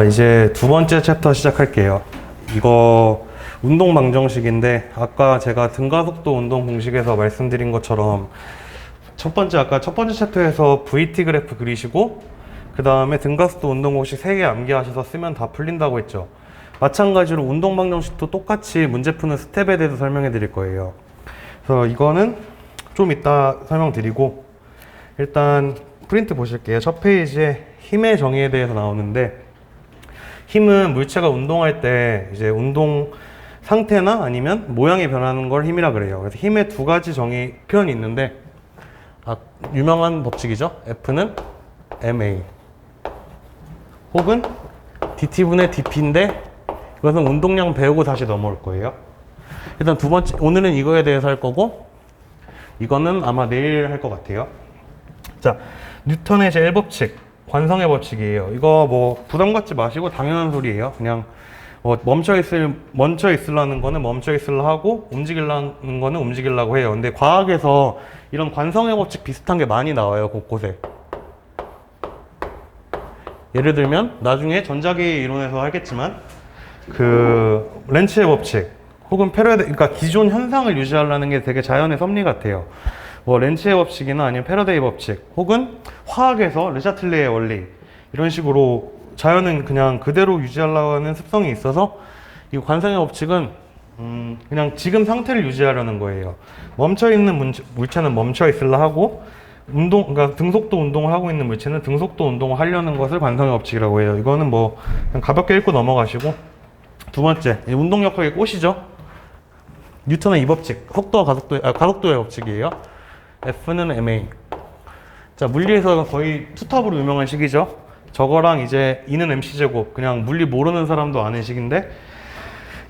이제 두 번째 챕터 시작할게요. 이거 운동 방정식인데 아까 제가 등가속도 운동 공식에서 말씀드린 것처럼 첫 번째 챕터에서 VT 그래프 그리시고 그 다음에 등가속도 운동 공식 3개 암기하셔서 쓰면 다 풀린다고 했죠. 마찬가지로 운동 방정식도 똑같이 문제 푸는 스텝에 대해서 설명해 드릴 거예요. 그래서 이거는 좀 이따 설명드리고 일단 프린트 보실게요. 첫 페이지에 힘의 정의에 대해서 나오는데 힘은 물체가 운동할 때 이제 운동 상태나 아니면 모양이 변하는 걸 힘이라 그래요. 그래서 힘의 두 가지 정의 표현이 있는데 유명한 법칙이죠. F는 ma 혹은 dt분의 dp인데 이것은 운동량 배우고 다시 넘어올 거예요. 일단 두 번째, 오늘은 이거에 대해서 할 거고 이거는 아마 내일 할 것 같아요. 자, 뉴턴의 제1법칙 관성의 법칙이에요. 이거 뭐 부담 갖지 마시고 당연한 소리예요. 그냥 멈춰 있으려는 거는 멈춰 있으려 하고 움직이려는 거는 움직이려고 해요. 근데 과학에서 이런 관성의 법칙 비슷한 게 많이 나와요. 곳곳에. 예를 들면 나중에 전자기 이론에서 하겠지만 그 렌츠의 법칙 혹은 그러니까 기존 현상을 유지하려는 게 되게 자연의 섭리 같아요. 뭐 렌츠의 법칙이나 아니면 패러데이 법칙 혹은 화학에서 르샤틀레의 원리 이런 식으로 자연은 그냥 그대로 유지하려고 하는 습성이 있어서 이 관성의 법칙은 그냥 지금 상태를 유지하려는 거예요. 멈춰있는 물체는 멈춰 있으려 하고 그러니까 등속도 운동을 하고 있는 물체는 등속도 운동을 하려는 것을 관성의 법칙이라고 해요. 이거는 뭐 그냥 가볍게 읽고 넘어가시고 두 번째 운동역학의 꽃이죠. 뉴턴의 이 법칙 속도와 가속도의 법칙이에요. F는 ma. 자, 물리에서 거의 투탑으로 유명한 식이죠. 저거랑 이제 E는 mc제곱. 그냥 물리 모르는 사람도 아는 식인데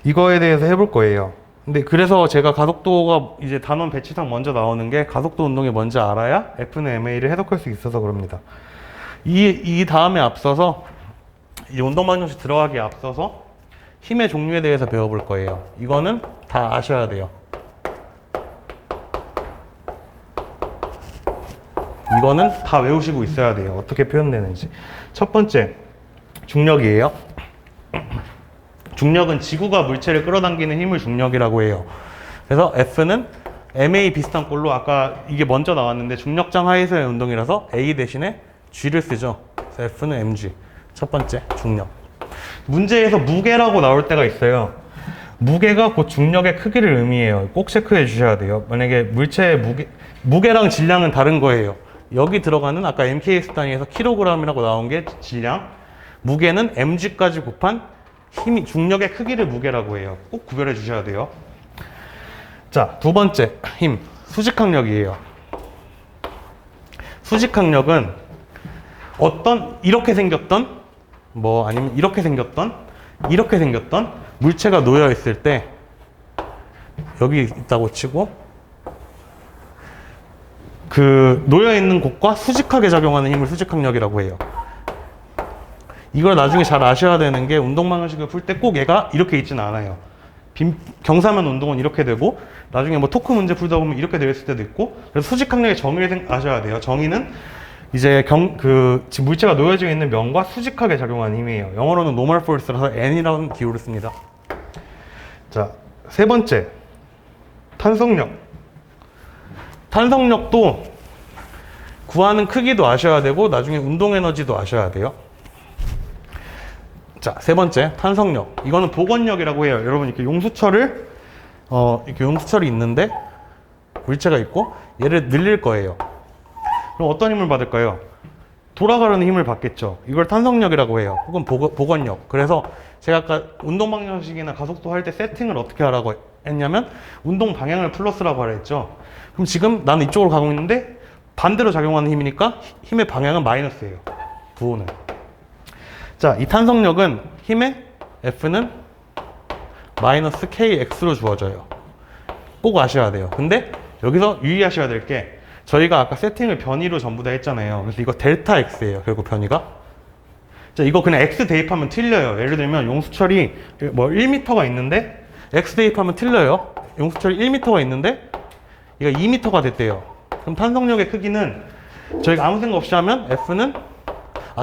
이거에 대해서 해볼 거예요. 근데 그래서 제가 가속도가 이제 단원 배치상 먼저 나오는 게 가속도 운동이 뭔지 알아야 F는 ma를 해석할 수 있어서 그럽니다. 이 다음에 앞서서 이 운동 방정식 들어가기에 앞서서 힘의 종류에 대해서 배워볼 거예요. 이거는 다 아셔야 돼요. 이거는 다 외우시고 있어야 돼요. 어떻게 표현되는지. 첫 번째, 중력이에요. 중력은 지구가 물체를 끌어당기는 힘을 중력이라고 해요. 그래서 F는 ma 비슷한 꼴로 아까 이게 먼저 나왔는데 중력장 하에서의 운동이라서 A 대신에 G를 쓰죠. 그래서 F는 mg. 첫 번째, 중력. 문제에서 무게라고 나올 때가 있어요. 무게가 곧 중력의 크기를 의미해요. 꼭 체크해 주셔야 돼요. 만약에 물체의 무게랑 질량은 다른 거예요. 여기 들어가는 아까 MKS 단위에서 킬로그램이라고 나온 게 질량, 무게는 mg까지 곱한 중력의 크기를 무게라고 해요. 꼭 구별해 주셔야 돼요. 자, 두 번째 힘, 수직항력이에요. 수직항력은 이렇게 생겼던 아니면 이렇게 생겼던 물체가 놓여 있을 때 여기 있다고 치고 그 놓여 있는 곳과 수직하게 작용하는 힘을 수직항력이라고 해요. 이걸 나중에 잘 아셔야 되는 게 운동 방정식을 풀 때 꼭 얘가 이렇게 있지는 않아요. 경사면 운동은 이렇게 되고 나중에 뭐 토크 문제 풀다 보면 이렇게 되어 있을 때도 있고 그래서 수직항력의 정의를 아셔야 돼요. 정의는 이제 지금 물체가 놓여져 있는 면과 수직하게 작용하는 힘이에요. 영어로는 normal force라서 N이라는 기호를 씁니다. 자, 세 번째, 탄성력. 탄성력도 구하는 크기도 아셔야 되고 나중에 운동 에너지도 아셔야 돼요. 자, 세 번째, 탄성력. 이거는 복원력이라고 해요. 여러분 이렇게 이렇게 용수철이 있는데 물체가 있고 얘를 늘릴 거예요. 그럼 어떤 힘을 받을까요? 돌아가려는 힘을 받겠죠. 이걸 탄성력이라고 해요. 혹은 복원력. 그래서 제가 아까 운동 방정식이나 가속도 할 때 세팅을 어떻게 하라고 했냐면 운동 방향을 플러스라고 하라 했죠. 그럼 지금 나는 이쪽으로 가고 있는데 반대로 작용하는 힘이니까 힘의 방향은 마이너스예요. 부호는. 자, 이 탄성력은 힘의 F는 마이너스 KX로 주어져요. 꼭 아셔야 돼요. 근데 여기서 유의하셔야 될 게 저희가 아까 세팅을 변이로 전부 다 했잖아요. 그래서 이거 델타 X예요. 결국 변이가. 자, 이거 그냥 X 대입하면 틀려요. 예를 들면 용수철이 뭐 1m가 있는데 X 대입하면 틀려요. 용수철이 1m가 있는데 얘가 2m가 됐대요. 그럼 탄성력의 크기는 저희가 아무 생각 없이 하면 F는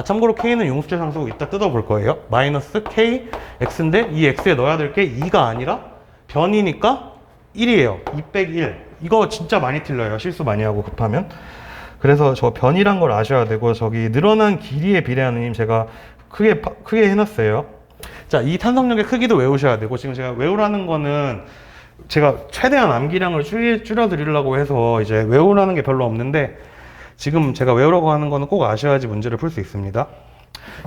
참고로 K는 용수철 상수고 이따 뜯어볼 거예요. 마이너스 K, X인데 이 X에 넣어야 될 게 2가 아니라 변이니까 1이에요. 2 빼기 1. 이거 진짜 많이 틀려요. 실수 많이 하고 급하면. 그래서 저 변이란 걸 아셔야 되고, 저기 늘어난 길이에 비례하는 힘 제가 크게 해놨어요. 자, 이 탄성력의 크기도 외우셔야 되고, 지금 제가 외우라는 거는 제가 최대한 암기량을 줄여드리려고 해서 이제 외우라는 게 별로 없는데, 지금 제가 외우라고 하는 거는 꼭 아셔야지 문제를 풀 수 있습니다.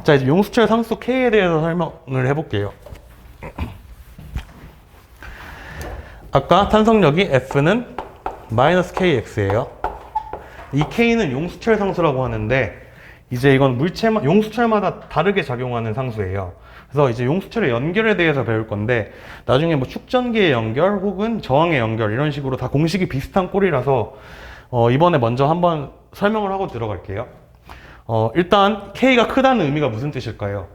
자, 이제 용수철 상수 K에 대해서 설명을 해볼게요. 아까 탄성력이 F는 마이너스 KX예요. 이 K는 용수철 상수라고 하는데, 이제 이건 용수철마다 다르게 작용하는 상수예요. 그래서 이제 용수철의 연결에 대해서 배울 건데, 나중에 뭐 축전기의 연결 혹은 저항의 연결 이런 식으로 다 공식이 비슷한 꼴이라서 이번에 먼저 한번 설명을 하고 들어갈게요. 일단 K가 크다는 의미가 무슨 뜻일까요?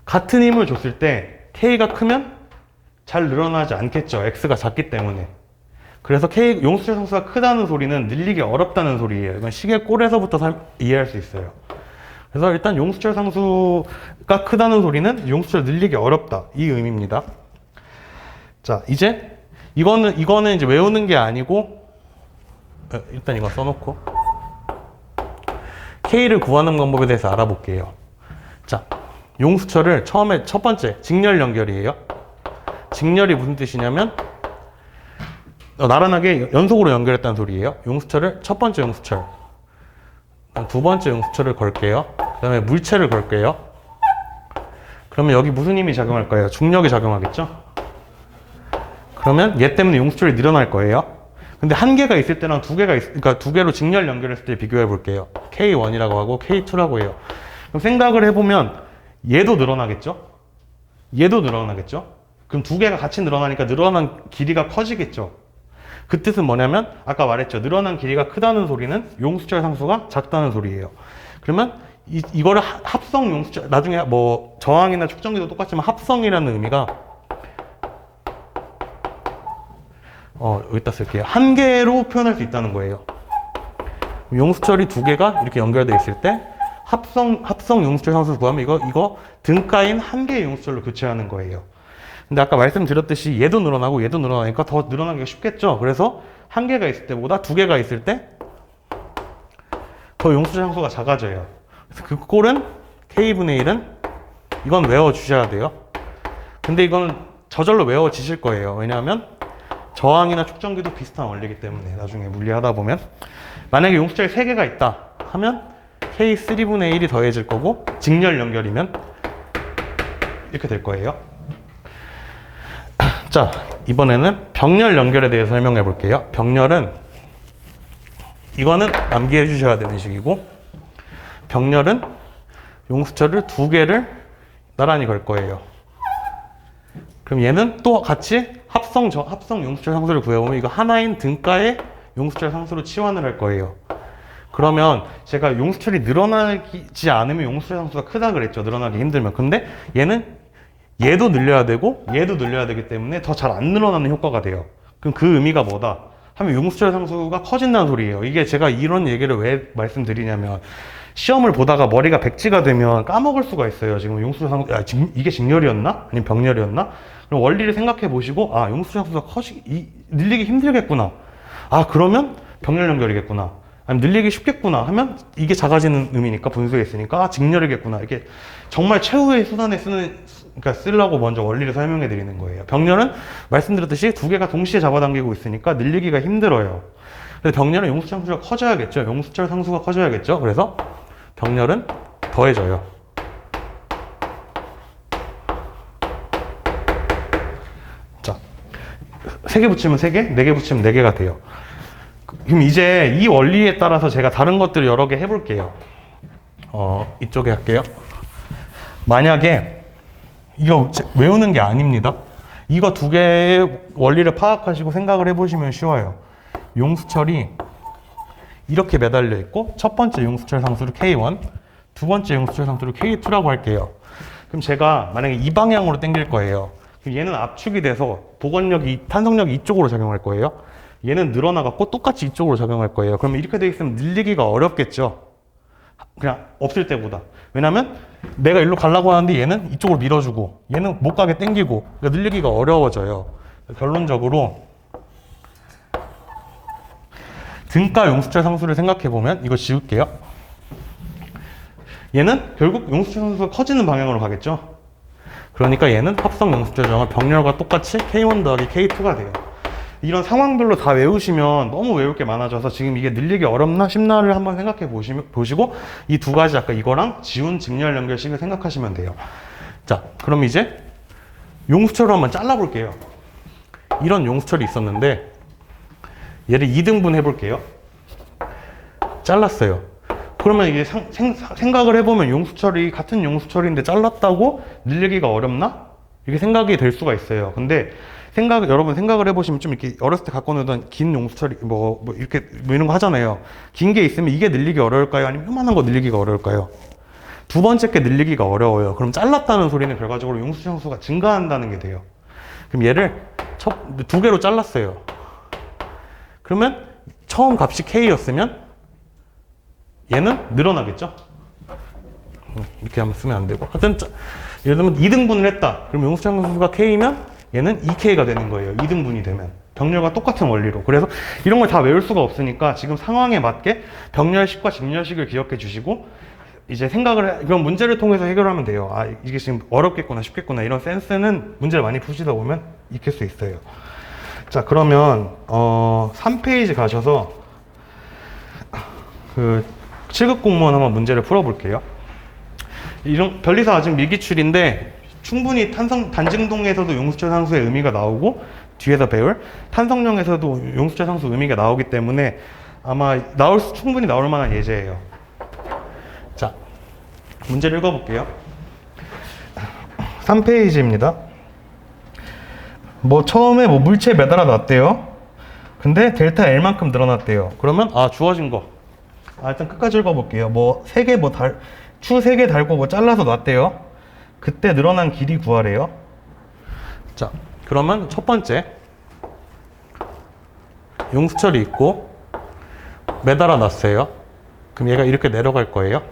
같은 힘을 줬을 때 K가 크면 잘 늘어나지 않겠죠. X가 작기 때문에. 그래서 용수철 상수가 크다는 소리는 늘리기 어렵다는 소리예요. 이건 시계 꼴에서부터 이해할 수 있어요. 그래서 일단 용수철 상수가 크다는 소리는 용수철 늘리기 어렵다, 이 의미입니다. 자, 이제 이거는 이제 외우는 게 아니고, 일단 이거 써놓고 K를 구하는 방법에 대해서 알아볼게요. 자, 용수철을 처음에 첫 번째 직렬 연결이에요. 직렬이 무슨 뜻이냐면 나란하게 연속으로 연결했다는 소리예요. 용수철을 첫 번째 용수철, 두 번째 용수철을 걸게요. 그 다음에 물체를 걸게요. 그러면 여기 무슨 힘이 작용할까요? 중력이 작용하겠죠? 그러면 얘 때문에 용수철이 늘어날 거예요. 근데 한 개가 있을 때랑 그러니까 두 개로 직렬 연결했을 때 비교해 볼게요. K1이라고 하고 K2라고 해요. 그럼 생각을 해보면 얘도 늘어나겠죠? 얘도 늘어나겠죠? 그럼 두 개가 같이 늘어나니까 늘어난 길이가 커지겠죠? 그 뜻은 뭐냐면 아까 말했죠. 늘어난 길이가 크다는 소리는 용수철 상수가 작다는 소리예요. 그러면 이거를 합성 용수철, 나중에 뭐 저항이나 축전기도 똑같지만 합성이라는 의미가 여기다 쓸게요. 한 개로 표현할 수 있다는 거예요. 용수철이 두 개가 이렇게 연결되어 있을 때 합성 용수철 상수를 구하면 이거 등가인 한 개의 용수철로 교체하는 거예요. 근데 아까 말씀드렸듯이 얘도 늘어나고 얘도 늘어나니까 더 늘어나기가 쉽겠죠. 그래서 한 개가 있을 때보다 두 개가 있을 때 더 용수철 상수가 작아져요. 그래서 그 꼴은 K분의 1은 이건 외워주셔야 돼요. 근데 이건 저절로 외워지실 거예요. 왜냐하면 저항이나 축전기도 비슷한 원리이기 때문에 나중에 물리하다 보면 만약에 용수철이 3개가 있다 하면 K3분의 1이 더해질 거고 직렬 연결이면 이렇게 될 거예요. 자, 이번에는 병렬 연결에 대해서 설명해 볼게요. 병렬은 이거는 암기해 주셔야 되는 식이고, 병렬은 용수철을 두 개를 나란히 걸 거예요. 그럼 얘는 또 같이 합성 용수철 상수를 구해보면 이거 하나인 등가의 용수철 상수로 치환을 할 거예요. 그러면 제가 용수철이 늘어나지 않으면 용수철 상수가 크다 그랬죠. 늘어나기 힘들면. 근데 얘도 늘려야 되고 얘도 늘려야 되기 때문에 더 잘 안 늘어나는 효과가 돼요. 그럼 그 의미가 뭐다 하면 용수철 상수가 커진다는 소리예요. 이게 제가 이런 얘기를 왜 말씀드리냐면 시험을 보다가 머리가 백지가 되면 까먹을 수가 있어요. 지금 용수철 상수, 이게 직렬이었나? 아니면 병렬이었나? 그럼 원리를 생각해 보시고, 용수철 상수가 늘리기 힘들겠구나. 그러면 병렬 연결이겠구나. 아니면 늘리기 쉽겠구나 하면 이게 작아지는 의미니까 분수에 있으니까 직렬이겠구나. 이게 정말 최후의 수단에 쓰려고 먼저 원리를 설명해 드리는 거예요. 병렬은 말씀드렸듯이 두 개가 동시에 잡아당기고 있으니까 늘리기가 힘들어요. 그래서 병렬은 용수철 상수가 커져야겠죠. 용수철 상수가 커져야겠죠. 그래서 병렬은 더해져요. 자, 3개 붙이면 3개, 4개 붙이면 4개가 돼요. 그럼 이제 이 원리에 따라서 제가 다른 것들을 여러 개 해볼게요. 이쪽에 할게요. 만약에 이거 외우는 게 아닙니다. 이거 두 개의 원리를 파악하시고 생각을 해보시면 쉬워요. 용수철이 이렇게 매달려 있고 첫 번째 용수철 상수를 K1, 두 번째 용수철 상수를 K2라고 할게요. 그럼 제가 만약에 이 방향으로 당길 거예요. 그럼 얘는 압축이 돼서 탄성력이 이쪽으로 작용할 거예요. 얘는 늘어나갖고 똑같이 이쪽으로 작용할 거예요. 그러면 이렇게 돼 있으면 늘리기가 어렵겠죠. 그냥 없을 때보다. 왜냐면 내가 일로 가려고 하는데 얘는 이쪽으로 밀어주고 얘는 못 가게 당기고 그러니까 늘리기가 어려워져요. 결론적으로 등가 용수철 상수를 생각해보면 이거 지울게요. 얘는 결국 용수철 상수가 커지는 방향으로 가겠죠. 그러니까 얘는 합성 용수철 정화 병렬과 똑같이 K1 더하기 K2가 돼요. 이런 상황들로 다 외우시면 너무 외울 게 많아져서 지금 이게 늘리기 어렵나 쉽나를 한번 생각해 보시고 이 두 가지 아까 이거랑 지운 직렬 연결식을 생각하시면 돼요. 자, 그럼 이제 용수철을 한번 잘라볼게요. 이런 용수철이 있었는데 얘를 2등분 해볼게요. 잘랐어요. 그러면 이게 생각을 해보면 용수철이 같은 용수철인데 잘랐다고 늘리기가 어렵나? 이게 생각이 될 수가 있어요. 근데 여러분 생각을 해보시면 좀 이렇게 어렸을 때 갖고 놀던 긴 용수철이 이렇게 이런 거 하잖아요. 긴 게 있으면 이게 늘리기 어려울까요? 아니면 요만한 거 늘리기가 어려울까요? 두 번째 게 늘리기가 어려워요. 그럼 잘랐다는 소리는 결과적으로 용수철 상수가 증가한다는 게 돼요. 그럼 얘를 두 개로 잘랐어요. 그러면 처음 값이 K였으면 얘는 늘어나겠죠? 이렇게 하면 쓰면 안 되고. 하여튼, 예를 들면 2등분을 했다. 그럼 용수철 상수가 K면 얘는 2K가 되는 거예요. 2등분이 되면. 병렬과 똑같은 원리로. 그래서 이런 걸 다 외울 수가 없으니까 지금 상황에 맞게 병렬식과 직렬식을 기억해 주시고 이제 그런 문제를 통해서 해결하면 돼요. 아, 이게 지금 어렵겠구나, 쉽겠구나. 이런 센스는 문제를 많이 푸시다 보면 익힐 수 있어요. 자, 그러면 3페이지 가셔서 그 7급 공무원 한번 문제를 풀어볼게요. 이런 변리사 아직 미기출인데 충분히 단증동에서도 용수철 상수의 의미가 나오고 뒤에서 배울 탄성령에서도 용수철 상수 의미가 나오기 때문에 아마 충분히 나올 만한 예제예요. 자, 문제를 읽어볼게요. 3페이지입니다. 처음에 물체에 매달아 놨대요. 근데 델타 L만큼 늘어났대요. 그러면 주어진 거. 일단 끝까지 읽어볼게요. 추 3개 달고 잘라서 놨대요. 그때 늘어난 길이 구하래요. 자, 그러면 첫 번째 용수철이 있고 매달아 놨어요. 그럼 얘가 이렇게 내려갈 거예요.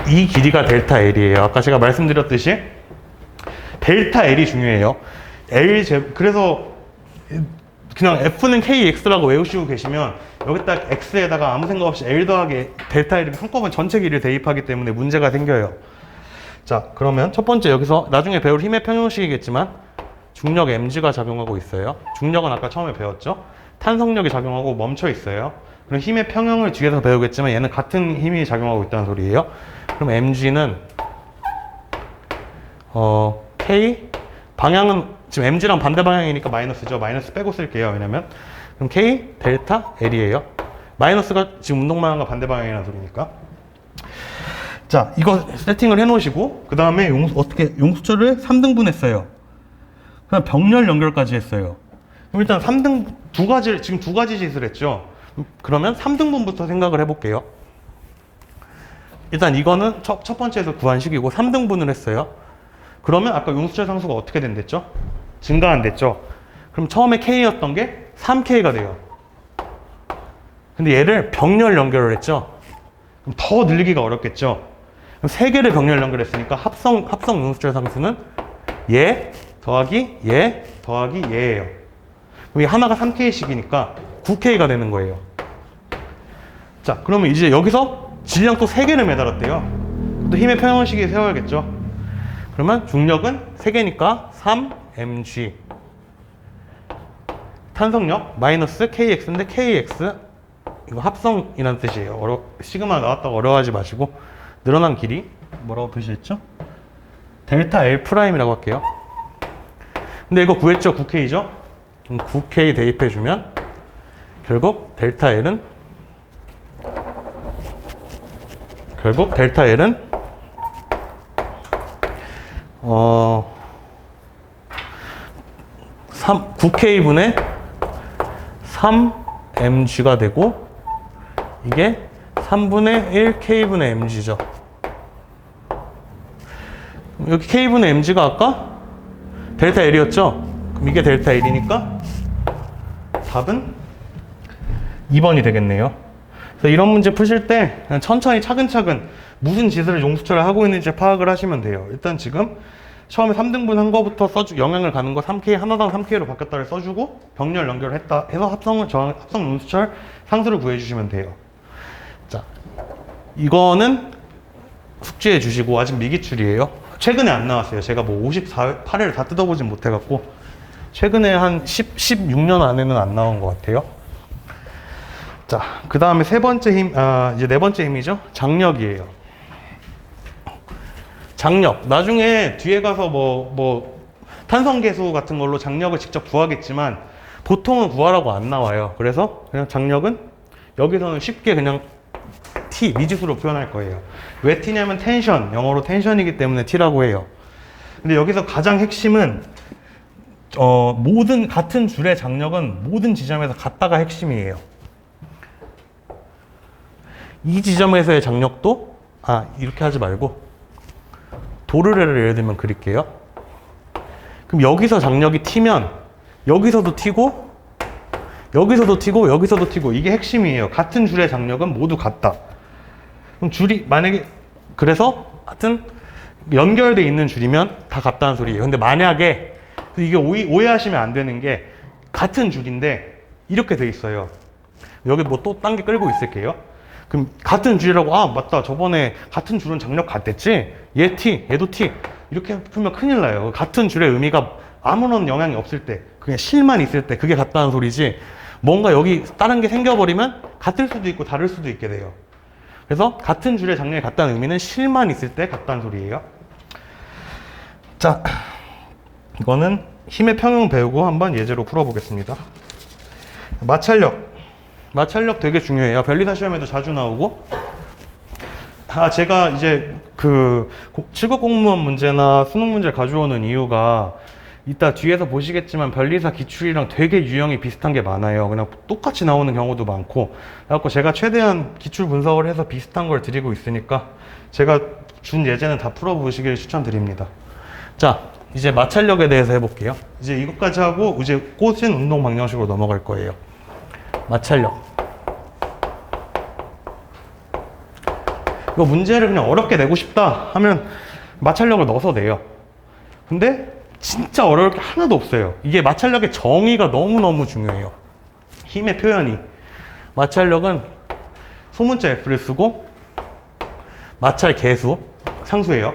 이 길이가 델타 L이에요. 아까 제가 말씀드렸듯이 델타 L이 중요해요. 그래서 그냥 F는 KX라고 외우시고 계시면 여기다 X에다가 아무 생각 없이 L 더하기 델타 L이 한꺼번에 전체 길이를 대입하기 때문에 문제가 생겨요. 자, 그러면 첫 번째 여기서 나중에 배울 힘의 평형식이겠지만 중력 mg가 작용하고 있어요. 중력은 아까 처음에 배웠죠. 탄성력이 작용하고 멈춰 있어요. 그럼 힘의 평형을 뒤에서 배우겠지만 얘는 같은 힘이 작용하고 있다는 소리예요. 그럼 mg는 K 방향은 지금 mg랑 반대 방향이니까 마이너스죠. 마이너스 빼고 쓸게요. 왜냐면 그럼 K 델타 L이에요. 마이너스가 지금 운동 방향과 반대 방향이라는 소리니까. 자, 이거 세팅을 해 놓으시고 그 다음에 용수철을 3등분 했어요. 그다음 병렬 연결까지 했어요. 그럼 일단 지금 두 가지 짓을 했죠. 그러면 3등분부터 생각을 해볼게요. 일단 이거는 첫 번째에서 구한 식이고 3등분을 했어요. 그러면 아까 용수철 상수가 어떻게 된댔죠? 증가한댔죠? 그럼 처음에 K였던 게 3K가 돼요. 근데 얘를 병렬 연결을 했죠? 그럼 더 늘리기가 어렵겠죠? 그럼 3개를 병렬 연결했으니까 합성 용수철 상수는 얘 더하기 얘 더하기 얘예요. 그럼 이 하나가 3K씩이니까 9K가 되는 거예요. 자, 그러면 이제 여기서 질량 또 3개를 매달았대요. 또 힘의 평형식이 세워야겠죠? 그러면 중력은 3개니까 3mg. 탄성력 마이너스 kx인데 kx 이거 합성이라는 뜻이에요. 시그마 나왔다고 어려워하지 마시고 늘어난 길이 뭐라고 표시했죠? 델타 L 프라임이라고 할게요. 근데 이거 구했죠? 9K죠? 그럼 9K 대입해주면 결국 델타 L은 9K분의 3mg가 되고 이게 3분의 1K분의 mg죠. 여기 K분의 mg가 아까 델타 L이었죠? 그럼 이게 델타 L이니까 답은 2번이 되겠네요. 그래서 이런 문제 푸실 때 그냥 천천히 차근차근 무슨 짓을 용수철에 하고 있는지 파악을 하시면 돼요. 일단 지금 처음에 3등분 한 거부터 영향을 가는 거 3K, 하나당 3K로 바뀌었다를 써주고 병렬 연결을 했다 해서 합성 용수철 상수를 구해주시면 돼요. 자, 이거는 숙지해 주시고 아직 미기출이에요. 최근에 안 나왔어요. 제가 뭐 58회를 다 뜯어보진 못해갖고 최근에 한 16년 안에는 안 나온 것 같아요. 자, 그 다음에 세 번째 힘, 이제 네 번째 힘이죠. 장력이에요. 장력. 나중에 뒤에 가서 탄성계수 같은 걸로 장력을 직접 구하겠지만 보통은 구하라고 안 나와요. 그래서 그냥 장력은 여기서는 쉽게 그냥 T, 미지수로 표현할 거예요. 왜 T냐면 텐션, 영어로 텐션이기 때문에 T라고 해요. 근데 여기서 가장 핵심은 모든 같은 줄의 장력은 모든 지점에서 같다가 핵심이에요. 이 지점에서의 장력도 이렇게 하지 말고 도르래를 예를 들면 그릴게요. 그럼 여기서 장력이 T면 여기서도 T고 여기서도 T고 여기서도 T고 이게 핵심이에요. 같은 줄의 장력은 모두 같다. 그럼 줄이 만약에 그래서 하여튼 연결돼 있는 줄이면 다 같다는 소리예요. 근데 만약에 이게 오해하시면 안 되는 게 같은 줄인데 이렇게 돼 있어요. 여기 뭐 또 딴 게 끌고 있을게요. 그럼 같은 줄이라고 맞다 저번에 같은 줄은 장력 같댔지? 얘 T, 얘도 T 이렇게 풀면 큰일 나요. 같은 줄의 의미가 아무런 영향이 없을 때 그냥 실만 있을 때 그게 같다는 소리지 뭔가 여기 다른 게 생겨버리면 같을 수도 있고 다를 수도 있게 돼요. 그래서 같은 줄의 장력이 같다는 의미는 실만 있을 때 같다는 소리예요. 자, 이거는 힘의 평형 배우고 한번 예제로 풀어보겠습니다. 마찰력 되게 중요해요. 변리사 시험에도 자주 나오고 제가 이제 그 7급 공무원 문제나 수능 문제 가져오는 이유가 이따 뒤에서 보시겠지만 변리사 기출이랑 되게 유형이 비슷한 게 많아요. 그냥 똑같이 나오는 경우도 많고 그래갖고 제가 최대한 기출 분석을 해서 비슷한 걸 드리고 있으니까 제가 준 예제는 다 풀어보시길 추천드립니다. 자, 이제 마찰력에 대해서 해볼게요. 이제 이것까지 하고 이제 꽃은 운동 방정식으로 넘어갈 거예요. 마찰력. 이거 문제를 그냥 어렵게 내고 싶다 하면 마찰력을 넣어서 내요. 근데 진짜 어려울 게 하나도 없어요. 이게 마찰력의 정의가 너무너무 중요해요. 힘의 표현이. 마찰력은 소문자 F를 쓰고 마찰 계수, 상수예요.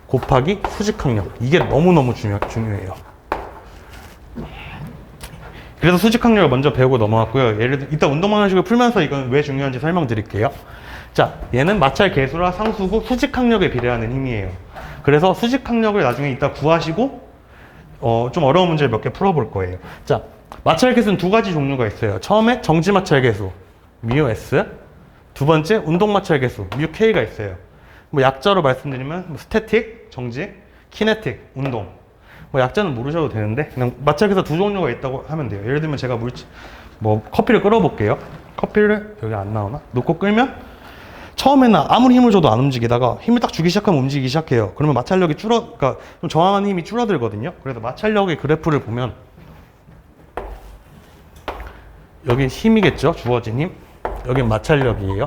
곱하기 수직항력. 이게 너무너무 중요해요. 그래서 수직항력을 먼저 배우고 넘어갔고요. 예를 들어 이따 운동방정식을 풀면서 이건 왜 중요한지 설명드릴게요. 자, 얘는 마찰 계수라 상수고 수직항력에 비례하는 힘이에요. 그래서 수직항력을 나중에 이따 구하시고 좀 어려운 문제를 몇 개 풀어볼 거예요. 자, 마찰 계수는 두 가지 종류가 있어요. 처음에 정지 마찰 계수 μ S, 두 번째 운동 마찰 계수 μ K가 있어요. 뭐 약자로 말씀드리면 스태틱 정지, 키네틱 운동. 뭐 약자는 모르셔도 되는데 그냥 마찰 계수 두 종류가 있다고 하면 돼요. 예를 들면 제가 커피를 끓여볼게요. 커피를 여기 안 나오나? 놓고 끓면 처음에는 아무리 힘을 줘도 안 움직이다가 힘을 딱 주기 시작하면 움직이기 시작해요. 그러면 마찰력이 그러니까 좀 저항하는 힘이 줄어들거든요. 그래서 마찰력의 그래프를 보면 여기 힘이겠죠. 주어진 힘. 여긴 마찰력이에요.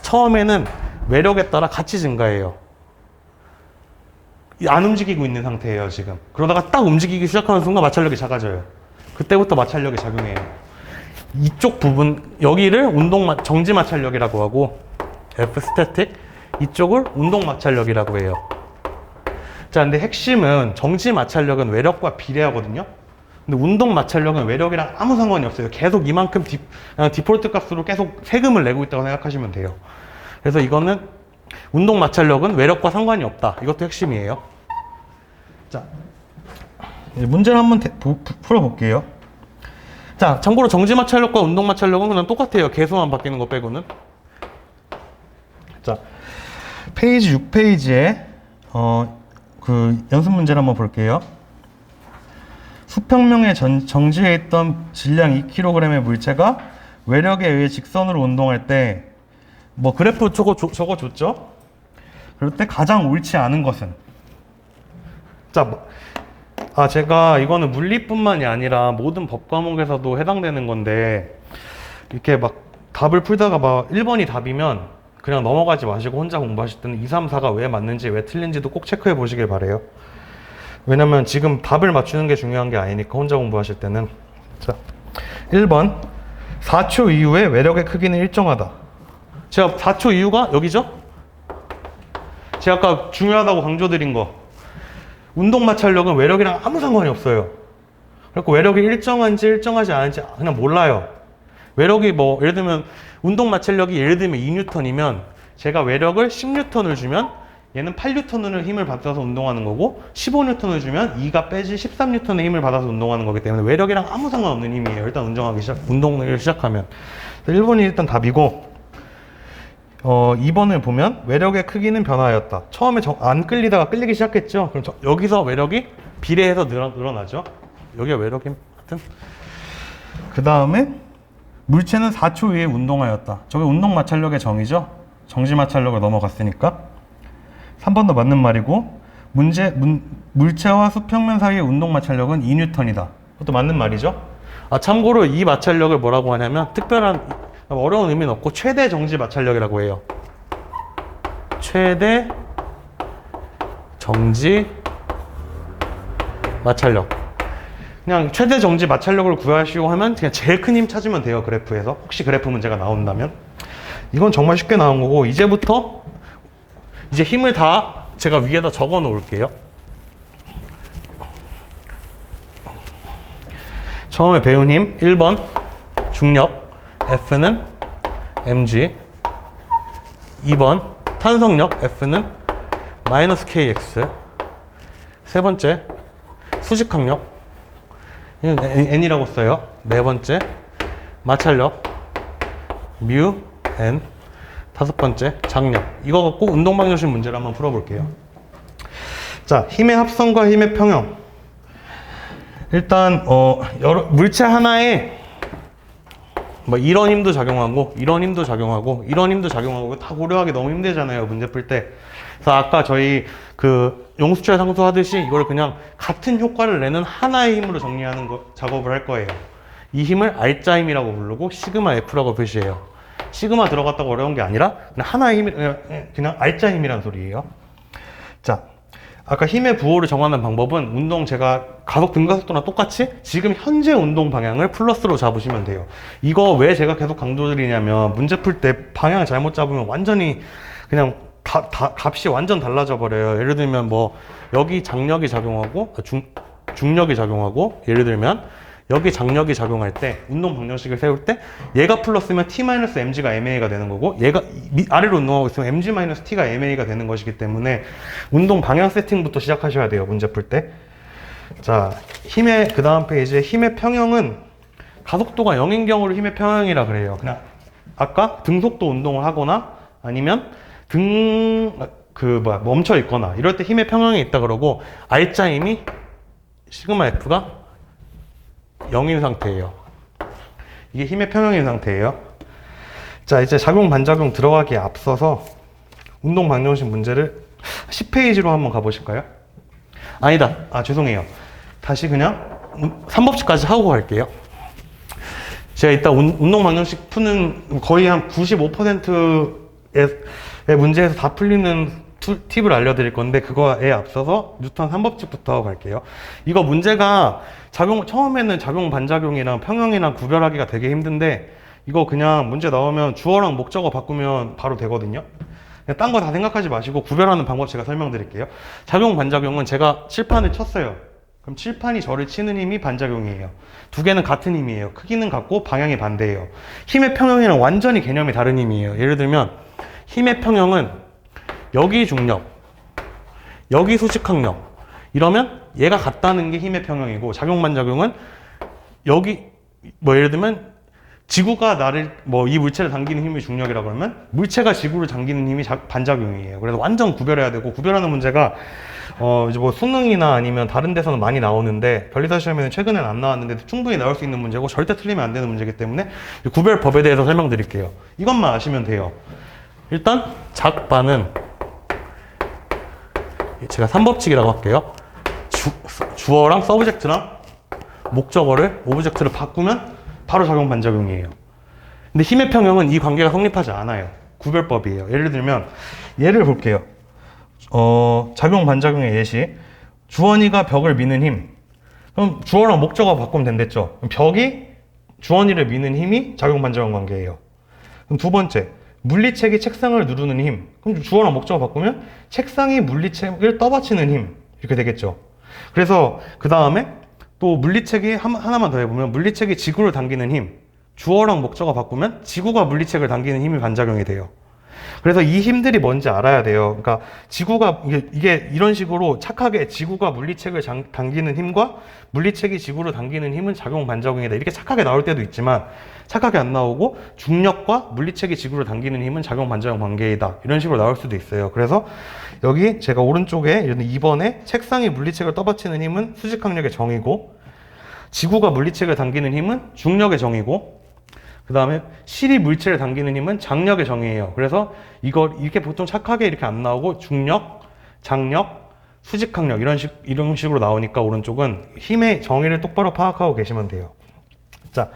처음에는 외력에 따라 같이 증가해요. 안 움직이고 있는 상태예요, 지금. 그러다가 딱 움직이기 시작하는 순간 마찰력이 작아져요. 그때부터 마찰력이 작용해요. 이쪽 부분, 여기를 정지 마찰력이라고 하고 F 스태틱, 이쪽을 운동 마찰력이라고 해요. 자, 근데 핵심은 정지 마찰력은 외력과 비례하거든요. 근데 운동 마찰력은 외력이랑 아무 상관이 없어요. 계속 이만큼 디폴트 값으로 계속 세금을 내고 있다고 생각하시면 돼요. 그래서 이거는 운동 마찰력은 외력과 상관이 없다. 이것도 핵심이에요. 자, 이제 문제를 한번 풀어볼게요. 자, 참고로 정지 마찰력과 운동 마찰력은 그냥 똑같아요. 계수만 바뀌는 거 빼고는. 자, 페이지 6페이지에 그 연습 문제를 한번 볼게요. 수평면에 정지해 있던 질량 2kg의 물체가 외력에 의해 직선으로 운동할 때 뭐 그래프 적어줬죠? 그럴 때 가장 옳지 않은 것은? 자, 제가 이거는 물리뿐만이 아니라 모든 법 과목에서도 해당되는 건데 이렇게 막 답을 풀다가 막 1번이 답이면 그냥 넘어가지 마시고 혼자 공부하실 때는 2, 3, 4가 왜 맞는지 왜 틀린지도 꼭 체크해 보시길 바래요. 왜냐면 지금 답을 맞추는 게 중요한 게 아니니까 혼자 공부하실 때는. 자, 1번 4초 이후에 외력의 크기는 일정하다. 제가 4초 이후가 여기죠? 제가 아까 중요하다고 강조드린 거, 운동 마찰력은 외력이랑 아무 상관이 없어요. 그리고 외력이 일정한지 일정하지 않은지 그냥 몰라요. 외력이 뭐 예를 들면 운동 마찰력이 예를 들면 2N이면 제가 외력을 10N을 주면 얘는 8N을 힘을 받아서 운동하는 거고 15N을 주면 2가 빼지 13N의 힘을 받아서 운동하는 거기 때문에 외력이랑 아무 상관없는 힘이에요. 일단 운동을 시작하면. 1번이 일단 답이고, 2번을 보면 외력의 크기는 변화하였다. 처음에 안 끌리다가 끌리기 시작했죠. 그럼 여기서 외력이 비례해서 늘어나죠. 여기가 외력이 하여튼. 그 다음에 물체는 4초 후에 운동하였다. 저게 운동 마찰력의 정의죠. 정지 마찰력을 넘어갔으니까. 3번도 맞는 말이고, 물체와 수평면 사이의 운동 마찰력은 2N이다. 그것도 맞는 말이죠. 참고로 이 마찰력을 뭐라고 하냐면 특별한 어려운 의미는 없고 최대 정지 마찰력이라고 해요. 최대 정지 마찰력. 그냥 최대 정지 마찰력을 구하시려고 하면 그냥 제일 큰 힘 찾으면 돼요. 그래프에서. 혹시 그래프 문제가 나온다면. 이건 정말 쉽게 나온 거고, 이제부터 이제 힘을 다 제가 위에다 적어 놓을게요. 처음에 배운 힘 1번 중력, F는 mg. 2번 탄성력, F는 마이너스 kx. 세 번째 수직항력, n이라고 써요. 네 번째 마찰력, mu n. 다섯 번째 장력. 이거 갖고 운동방정식 문제를 한번 풀어볼게요. 자, 힘의 합성과 힘의 평형. 일단 물체 하나에 뭐 이런 힘도 작용하고 이런 힘도 작용하고 이런 힘도 작용하고 다 고려하기 너무 힘들잖아요, 문제 풀 때. 그래서 아까 저희 그 용수철 상수 하듯이 이걸 그냥 같은 효과를 내는 하나의 힘으로 정리하는 작업을 할 거예요. 이 힘을 알자 힘이라고 부르고 시그마 F라고 표시해요. 시그마 들어갔다고 어려운 게 아니라 그냥 하나의 힘이 그냥 알자 힘이란 소리예요. 자, 아까 힘의 부호를 정하는 방법은 운동 제가 가속 등가속도랑 똑같이 지금 현재 운동 방향을 플러스로 잡으시면 돼요. 이거 왜 제가 계속 강조드리냐면 문제 풀 때 방향을 잘못 잡으면 완전히 그냥 값이 완전 달라져 버려요. 예를 들면 뭐 여기 장력이 작용하고 중력이 작용하고, 예를 들면 여기 장력이 작용할 때 운동 방정식을 세울 때 얘가 플러스면 t-mg가 ma가 되는 거고, 얘가 아래로 운동하고 있으면 mg-t가 ma가 되는 것이기 때문에 운동 방향 세팅부터 시작하셔야 돼요, 문제 풀 때. 자, 그 다음 페이지에 힘의 평형은 가속도가 0인 경우를 힘의 평형이라 그래요. 그냥 아까 등속도 운동을 하거나 아니면 멈춰 있거나 이럴 때 힘의 평형이 있다 그러고, 알자 힘이 시그마 F가 0인 상태예요. 이게 힘의 평형인 상태예요. 자, 이제 작용 반작용 들어가기에 앞서서 운동 방정식 문제를 10페이지로 한번 가보실까요? 아니다. 죄송해요. 다시 그냥 3법칙까지 하고 갈게요. 제가 이따 운동 방정식 푸는 거의 한 95%의 문제에서 다 풀리는 팁을 알려드릴 건데, 그거에 앞서서 뉴턴 3법칙부터 하고 갈게요. 이거 문제가 처음에는 작용 반작용이랑 평형이랑 구별하기가 되게 힘든데, 이거 그냥 문제 나오면 주어랑 목적어 바꾸면 바로 되거든요. 딴 거 다 생각하지 마시고 구별하는 방법 제가 설명드릴게요. 작용 반작용은 제가 칠판을 쳤어요. 그럼 칠판이 저를 치는 힘이 반작용이에요. 두 개는 같은 힘이에요. 크기는 같고 방향이 반대예요. 힘의 평형이랑 완전히 개념이 다른 힘이에요. 예를 들면 힘의 평형은 여기 중력, 여기 수직항력, 이러면 얘가 같다는 게 힘의 평형이고, 작용 반작용은 여기 예를 들면 지구가 이 물체를 당기는 힘이 중력이라고 하면 물체가 지구를 당기는 힘이 반작용이에요. 그래서 완전 구별해야 되고, 구별하는 문제가 이제 뭐 수능이나 아니면 다른 데서는 많이 나오는데 변리사 시험에는 최근에는 안 나왔는데 충분히 나올 수 있는 문제고 절대 틀리면 안 되는 문제이기 때문에 구별법에 대해서 설명드릴게요. 이것만 아시면 돼요. 일단 작반은 제가 3법칙이라고 할게요. 주어랑 서브젝트랑 목적어를 오브젝트를 바꾸면 바로 작용 반작용이에요. 근데 힘의 평형은 이 관계가 성립하지 않아요. 구별법이에요. 예를 들면 얘를 볼게요. 작용 반작용의 예시. 주원이가 벽을 미는 힘. 그럼 주어랑 목적어 바꾸면 된댔죠. 그럼 벽이 주원이를 미는 힘이 작용 반작용 관계예요. 그럼 두 번째, 물리책이 책상을 누르는 힘. 그럼 주어랑 목적어 바꾸면 책상이 물리책을 떠받치는 힘. 이렇게 되겠죠. 그래서 그 다음에 또 물리책이 하나만 더 해보면 물리책이 지구를 당기는 힘. 주어랑 목적어 바꾸면 지구가 물리책을 당기는 힘이 반작용이 돼요. 그래서 이 힘들이 뭔지 알아야 돼요. 그러니까 지구가 이게 이런 식으로 착하게 지구가 물리책을 당기는 힘과 물리책이 지구를 당기는 힘은 작용 반작용이다. 이렇게 착하게 나올 때도 있지만 착하게 안 나오고 중력과 물리책이 지구를 당기는 힘은 작용 반작용 관계이다. 이런 식으로 나올 수도 있어요. 그래서 여기 제가 오른쪽에 2번에 책상이 물리책을 떠받치는 힘은 수직항력의 정의고 지구가 물리책을 당기는 힘은 중력의 정의고 그 다음에 실이 물체를 당기는 힘은 장력의 정의예요. 그래서 이걸 이렇게 보통 착하게 이렇게 안 나오고 중력, 장력, 수직항력 이런 식으로 나오니까 오른쪽은 힘의 정의를 똑바로 파악하고 계시면 돼요. 자,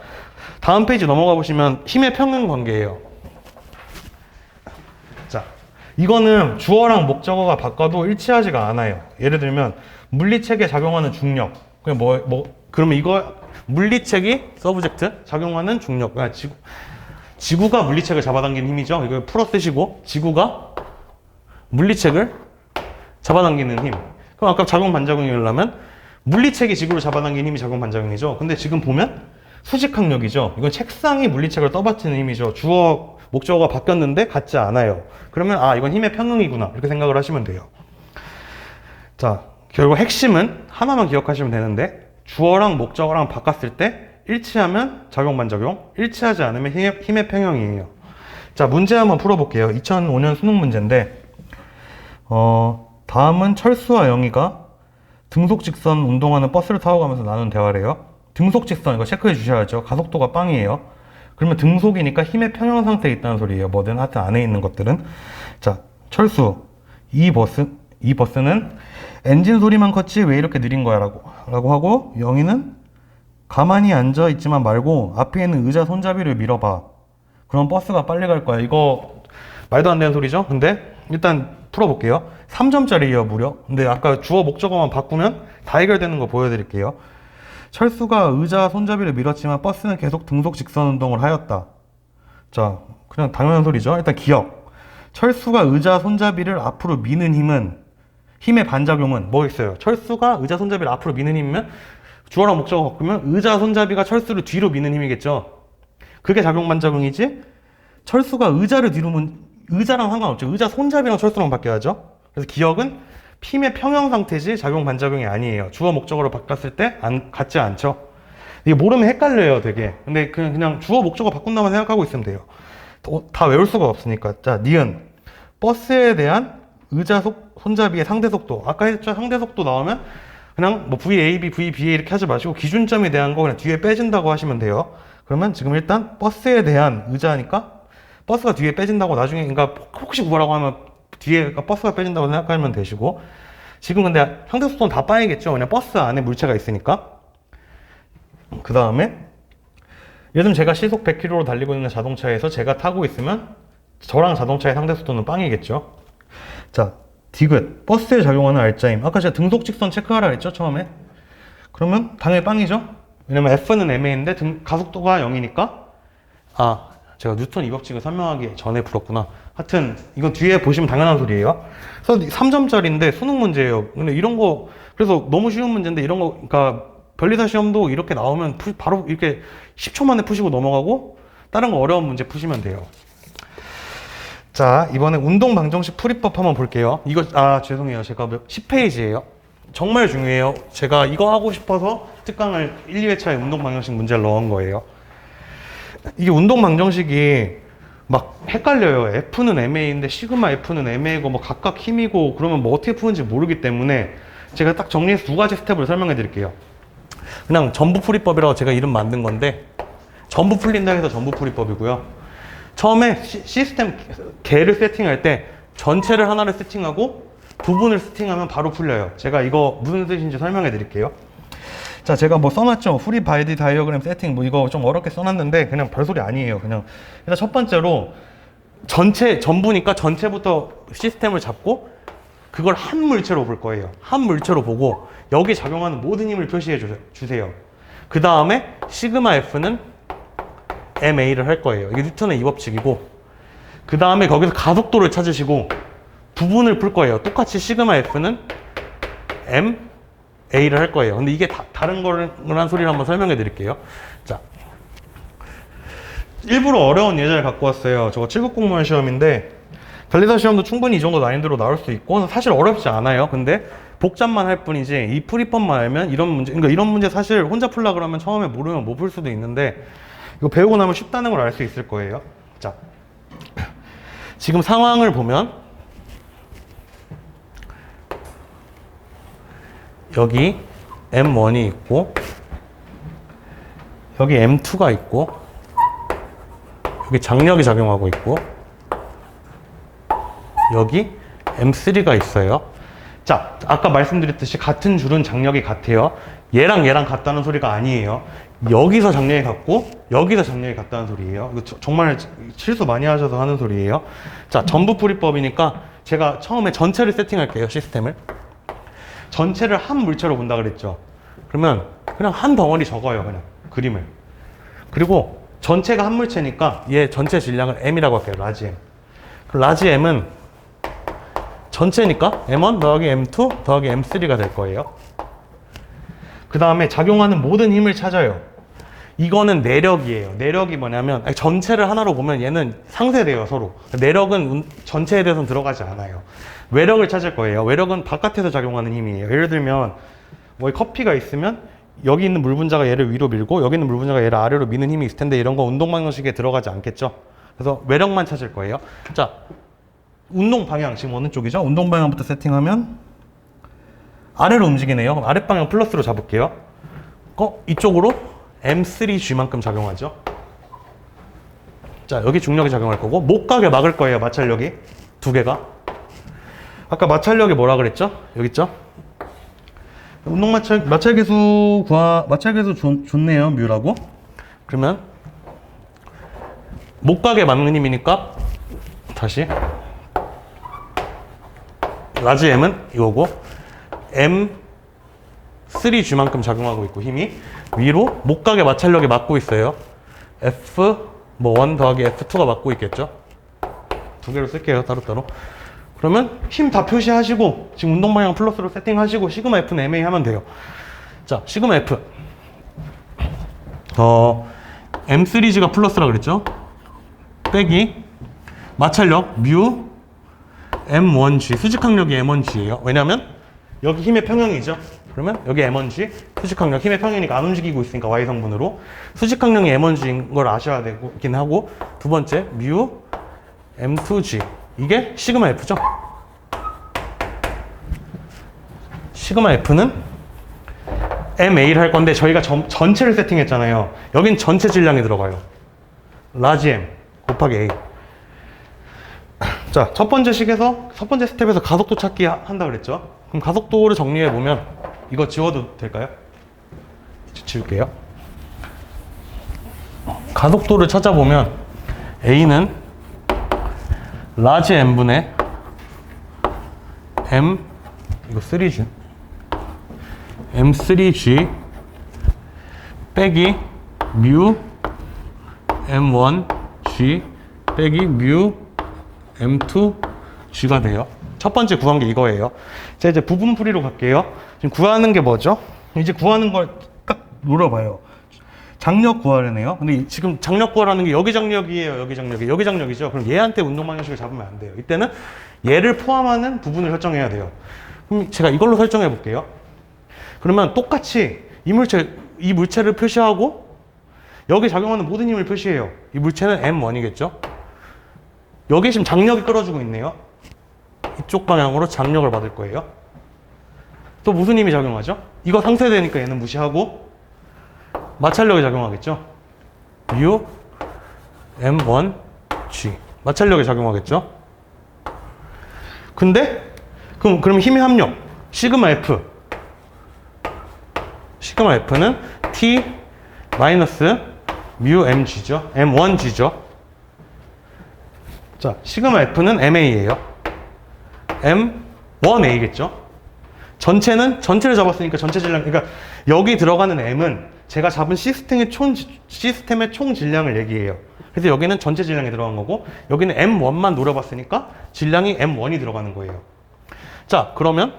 다음 페이지 넘어가 보시면 힘의 평형 관계예요. 자, 이거는 주어랑 목적어가 바꿔도 일치하지가 않아요. 예를 들면 물리책에 작용하는 중력. 그러면 이거 물리책이 서브젝트 작용하는 중력. 그러니까 지구가 물리책을 잡아당기는 힘이죠. 이걸 풀어 쓰시고 지구가 물리책을 잡아당기는 힘. 그럼 아까 작용 반작용이려면 물리책이 지구를 잡아당기는 힘이 작용 반작용이죠. 근데 지금 보면 수직항력이죠. 이건 책상이 물리책을 떠받치는 힘이죠. 주어 목적어가 바뀌었는데 같지 않아요. 그러면 이건 힘의 평형이구나 이렇게 생각을 하시면 돼요. 자, 결국 핵심은 하나만 기억하시면 되는데 주어랑 목적어랑 바꿨을 때 일치하면 작용 반작용, 일치하지 않으면 힘의 평형이에요. 자, 문제 한번 풀어볼게요. 2005년 수능 문제인데 다음은 철수와 영희가 등속직선 운동하는 버스를 타고 가면서 나눈 대화래요. 등속직선 이거 체크해 주셔야죠. 가속도가 빵이에요. 그러면 등속이니까 힘의 평형 상태에 있다는 소리예요. 뭐든 하여튼 안에 있는 것들은. 자, 철수 이 버스는 엔진 소리만 컸지 왜 이렇게 느린 거야 라고 하고 영희는 가만히 앉아 있지만 말고 앞에 있는 의자 손잡이를 밀어봐. 그럼 버스가 빨리 갈 거야. 이거 말도 안 되는 소리죠? 근데 일단 풀어볼게요. 3점짜리예요 무려. 근데 아까 주어 목적어만 바꾸면 다 해결되는 거 보여드릴게요. 철수가 의자 손잡이를 밀었지만 버스는 계속 등속 직선 운동을 하였다. 자, 그냥 당연한 소리죠. 일단 기억. 철수가 의자 손잡이를 앞으로 미는 힘의 반작용은 뭐 있어요? 철수가 의자 손잡이를 앞으로 미는 힘이면 주어랑 목적어 바꾸면 의자 손잡이가 철수를 뒤로 미는 힘이겠죠. 그게 작용 반작용이지. 철수가 의자를 뒤로 의자랑 상관없죠. 의자 손잡이랑 철수랑 바뀌어야죠. 그래서 기억은 힘의 평형 상태지 작용 반작용이 아니에요. 주어 목적어로 바꿨을 때 같지 않죠. 이게 모르면 헷갈려요 되게. 근데 그냥 주어 목적어 바꾼다만 생각하고 있으면 돼요. 다 외울 수가 없으니까. 자, 니은 버스에 대한 의자 손잡이의 상대 속도. 아까 했죠. 상대 속도 나오면 그냥 뭐 VAB, VBA 이렇게 하지 마시고 기준점에 대한 거 그냥 뒤에 빼진다고 하시면 돼요. 그러면 지금 일단 버스에 대한 의자니까 버스가 뒤에 빼진다고 나중에 그러니까 혹시 구하라고 하면 뒤에 버스가 빼진다고 생각하면 되시고 지금 근데 상대 속도는 다 빠이겠죠. 그냥 버스 안에 물체가 있으니까. 그 다음에 예를 들면 제가 시속 100km로 달리고 있는 자동차에서 제가 타고 있으면 저랑 자동차의 상대 속도는 빵이겠죠. 자, 디귿 버스에 작용하는 알짜임. 아까 제가 등속 직선 체크하라 했죠 처음에. 그러면 당연히 빵이죠. 왜냐면 F는 MA인데 가속도가 0이니까 제가 뉴턴 이 법칙을 설명하기 전에 풀었구나. 하여튼 이건 뒤에 보시면 당연한 소리예요. 그래서 3점짜리인데 수능 문제예요. 근데 이런 거 그래서 너무 쉬운 문제인데 이런 거 그러니까 변리사 시험도 이렇게 나오면 바로 이렇게 10초 만에 푸시고 넘어가고 다른 거 어려운 문제 푸시면 돼요. 자, 이번에 운동 방정식 풀이법 한번 볼게요. 이거 죄송해요. 제가 10페이지예요. 정말 중요해요. 제가 이거 하고 싶어서 특강을 1, 2회차에 운동 방정식 문제를 넣은 거예요. 이게 운동 방정식이 막 헷갈려요. F는 MA인데 시그마 F는 MA고 뭐 각각 힘이고 그러면 뭐 어떻게 푸는지 모르기 때문에 제가 딱 정리해서 두 가지 스텝을 설명해 드릴게요. 그냥 전부풀이법이라고 제가 이름 만든 건데 전부 풀린다 해서 전부풀이법이고요. 처음에 시스템 개를 세팅할 때 전체를 하나를 세팅하고 부분을 세팅하면 바로 풀려요. 제가 이거 무슨 뜻인지 설명해 드릴게요. 자, 제가 뭐 써놨죠. 프리 바디 다이어그램 세팅 뭐 이거 좀 어렵게 써놨는데 그냥 별소리 아니에요. 그냥 일단 첫 번째로 전부니까 전체부터 시스템을 잡고 그걸 한 물체로 볼 거예요. 한 물체로 보고 여기 작용하는 모든 힘을 표시해 주세요. 그 다음에 시그마 F는 MA를 할 거예요. 이게 뉴턴의 2법칙이고 그 다음에 거기서 가속도를 찾으시고 부분을 풀 거예요. 똑같이 시그마 F는 MA를 할 거예요. 근데 이게 다른 거란 소리를 한번 설명해 드릴게요. 자, 일부러 어려운 예제를 갖고 왔어요. 저거 7급 공무원 시험인데 관리사 시험도 충분히 이 정도 난이도로 나올 수 있고 사실 어렵지 않아요. 근데 복잡만 할 뿐이지 이 프리펌만 알면 이런 문제, 그러니까 이런 문제 사실 혼자 풀라 그러면 처음에 모르면 못 풀 수도 있는데 이거 배우고 나면 쉽다는 걸 알 수 있을 거예요. 자, 지금 상황을 보면 여기 M1이 있고 여기 M2가 있고 여기 장력이 작용하고 있고 여기 M3가 있어요. 자, 아까 말씀드렸듯이 같은 줄은 장력이 같아요. 얘랑 얘랑 같다는 소리가 아니에요. 여기서 장력이 같고 여기서 장력이 같다는 소리예요. 이거 정말 실수 많이 하셔서 하는 소리예요. 자, 전부 풀이법이니까 제가 처음에 전체를 세팅할게요. 시스템을. 전체를 한 물체로 본다 그랬죠. 그러면 그냥 한 덩어리 적어요. 그냥 그림을. 그리고 전체가 한 물체니까 얘 전체 질량을 M이라고 할게요. 라지 M. 라지 M은 전체니까 M1 더하기 M2 더하기 M3가 될 거예요. 그 다음에 작용하는 모든 힘을 찾아요. 이거는 내력이에요. 내력이 뭐냐면 전체를 하나로 보면 얘는 상쇄돼요. 서로. 내력은 전체에 대해서는 들어가지 않아요. 외력을 찾을 거예요. 외력은 바깥에서 작용하는 힘이에요. 예를 들면 뭐 커피가 있으면 여기 있는 물 분자가 얘를 위로 밀고 여기 있는 물 분자가 얘를 아래로 미는 힘이 있을 텐데 이런 거 운동 방정식에 들어가지 않겠죠. 그래서 외력만 찾을 거예요. 자, 운동 방향 지금 어느 쪽이죠? 운동 방향부터 세팅하면 아래로 움직이네요. 그럼 아랫 방향 플러스로 잡을게요. 이쪽으로 M3G만큼 작용하죠. 자, 여기 중력이 작용할 거고 못 가게 막을 거예요. 마찰력이 두 개가. 아까 마찰력이 뭐라 그랬죠? 여기 있죠? 운동 마찰계수 좋네요. 뮤라고. 그러면 못 가게 막는 힘이니까 다시 라지 M은 이거고 M3G만큼 작용하고 있고 힘이 위로 못 가게 마찰력이 막고 있어요. F1 더하기 F2가 막고 있겠죠. 두 개로 쓸게요. 따로따로. 그러면 힘 다 표시하시고 지금 운동 방향 플러스로 세팅하시고 시그마 F는 MA 하면 돼요. 자, 시그마 F M3G가 플러스라 그랬죠. 빼기 마찰력 뮤 M1G 수직항력이 M1G예요. 왜냐면 여기 힘의 평형이죠. 그러면 여기 M1G 수직항력 힘의 평형이니까 안 움직이고 있으니까 Y성분으로 수직항력이 M1G인 걸 아셔야 되긴 하고 두 번째 뮤 M2G 이게 시그마 F죠. 시그마 F는 MA를 할 건데 저희가 전체를 세팅했잖아요. 여긴 전체 질량이 들어가요. 라지 M 곱하기 A. 자, 첫 번째 스텝에서 가속도 찾기 한다 그랬죠. 그럼 가속도를 정리해 보면 이거 지워도 될까요? 지울게요. 가속도를 찾아보면 A는 라지 M분의 M 이거 3G M3G 빼기 뮤 M1G 빼기 뮤 M2G가 돼요. 첫 번째 구한 게 이거예요. 자, 이제 부분풀이로 갈게요. 지금 구하는 게 뭐죠? 이제 구하는 걸 딱 물어봐요. 장력 구하려네요. 근데 지금 장력 구하라는 게 여기 장력이에요. 여기 장력이에요. 여기 장력이죠. 그럼 얘한테 운동 방정식을 잡으면 안 돼요. 이때는 얘를 포함하는 부분을 설정해야 돼요. 그럼 제가 이걸로 설정해 볼게요. 그러면 똑같이 이 물체를 표시하고 여기 작용하는 모든 힘을 표시해요. 이 물체는 M1이겠죠. 여기 지금 장력이 끌어주고 있네요. 이쪽 방향으로 장력을 받을 거예요. 또 무슨 힘이 작용하죠? 이거 상쇄되니까 얘는 무시하고 마찰력이 작용하겠죠. U M1G 마찰력이 작용하겠죠. 근데 그럼 힘의 합력 시그마 F 시그마 F는 T 마이너스 뮤 mg죠. m1g죠. 자, 시그마 F는 MA예요. M1A겠죠. 전체를 잡았으니까 전체 질량, 그러니까 여기 들어가는 M은 제가 잡은 시스템의 총 질량을 얘기해요. 그래서 여기는 전체 질량이 들어간 거고, 여기는 M1만 노려봤으니까 질량이 M1이 들어가는 거예요. 자, 그러면,